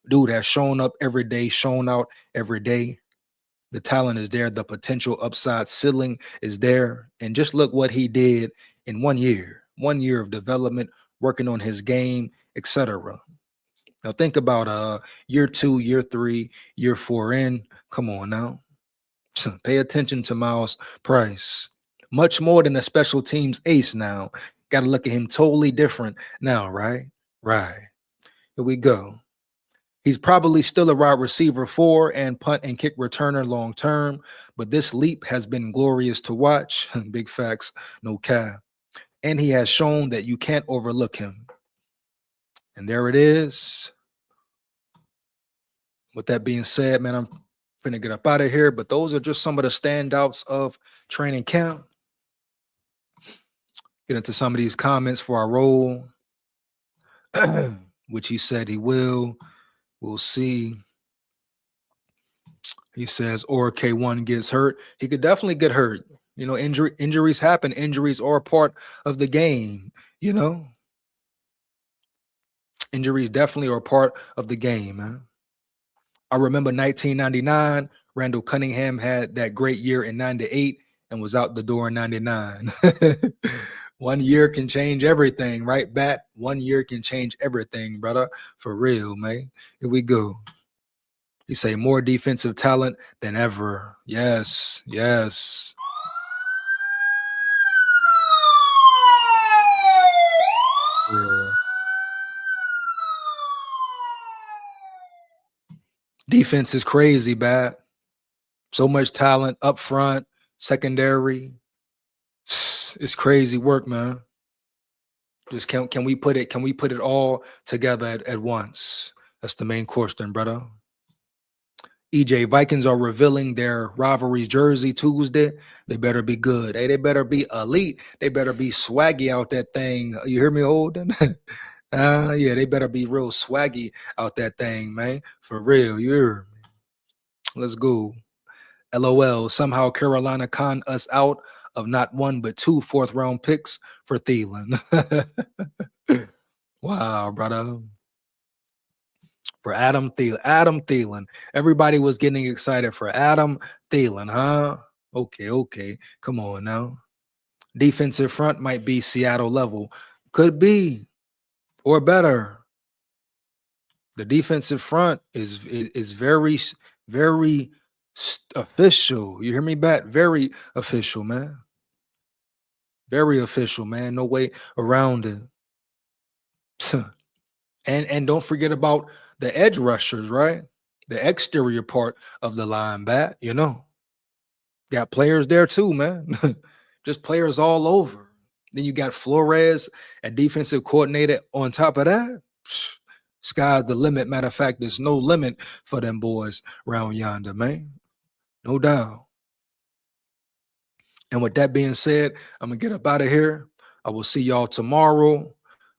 Dude has shown up every day, shown out every day. The talent is there. The potential upside ceiling is there. And just look what he did in 1 year. 1 year of development, working on his game, etc. Now think about year 2, year 3, year 4 in. Come on now. So pay attention to Miles Price. Much more than a special teams ace now. Got to look at him totally different now, right? Right. Here we go. He's probably still a wide receiver 4 and punt and kick returner long term, but this leap has been glorious to watch. Big facts, no cap. And he has shown that you can't overlook him. And there it is. With that being said, man, I'm finna get up out of here, but those are just some of the standouts of training camp. Get into some of these comments for our roll, which he said he will. We'll see. He says, or K1 gets hurt. He could definitely get hurt. You know, injuries happen. Injuries are a part of the game, you know. Injuries definitely are a part of the game, man. I remember 1999. Randall Cunningham had that great year in 98 and was out the door in 99. 1 year can change everything, right, Bat? 1 year can change everything, brother. For real, man. Here we go. You say more defensive talent than ever. Yes, yes. Yeah. Defense is crazy, Bat. So much talent up front, secondary. It's crazy work, man. Just can we put it all together at once? That's the main question, brother. EJ, Vikings are revealing their rivalry jersey Tuesday. They better be good. Hey, they better be elite. They better be swaggy out that thing. You hear me, Holden? Yeah, they better be real swaggy out that thing, man. For real. You hear me? Let's go. LOL. Somehow Carolina conned us out of not one but 2 fourth-round picks for Thielen. Wow, brother. For Adam Thielen. Everybody was getting excited for Adam Thielen, huh? Okay. Come on now. Defensive front might be Seattle level. Could be. Or better. The defensive front is very, very official. You hear me, Bat? Very official, man. Very official, man. No way around it. And don't forget about the edge rushers, right? The exterior part of the line, Bat, you know. Got players there too, man. Just players all over. Then you got Flores, a defensive coordinator on top of that. Sky's the limit. Matter of fact, there's no limit for them boys around yonder, man. No doubt. And with that being said, I'm going to get up out of here. I will see y'all tomorrow.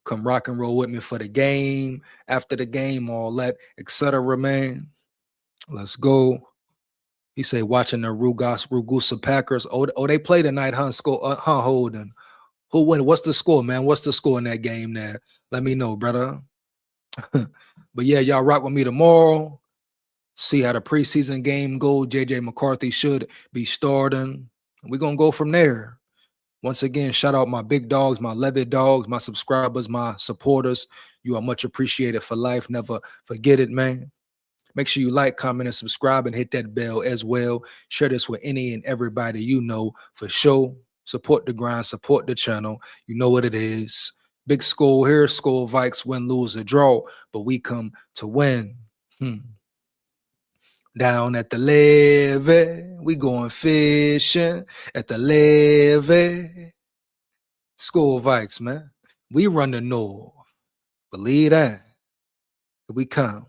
Come rock and roll with me for the game, after the game, all that, etc., man. Let's go. He say watching the Rugusa Packers. Oh, they play tonight, huh? Holden. Who win? What's the score, man? What's the score in that game there? Let me know, brother. But yeah, y'all rock with me tomorrow. See how the preseason game go. JJ McCarthy should be starting. We're going to go from there. Once again, shout out my big dogs, my Levy dogs, my subscribers, my supporters. You are much appreciated for life. Never forget it, man. Make sure you like, comment, and subscribe, and hit that bell as well. Share this with any and everybody you know for sure. Support the grind, support the channel. You know what it is. Big SKOL here. SKOL Vikes win, lose, or draw, but we come to win. Down at the levee, we going fishing at the levee. SKOL Vikes, man. We run the north. Believe that. We come.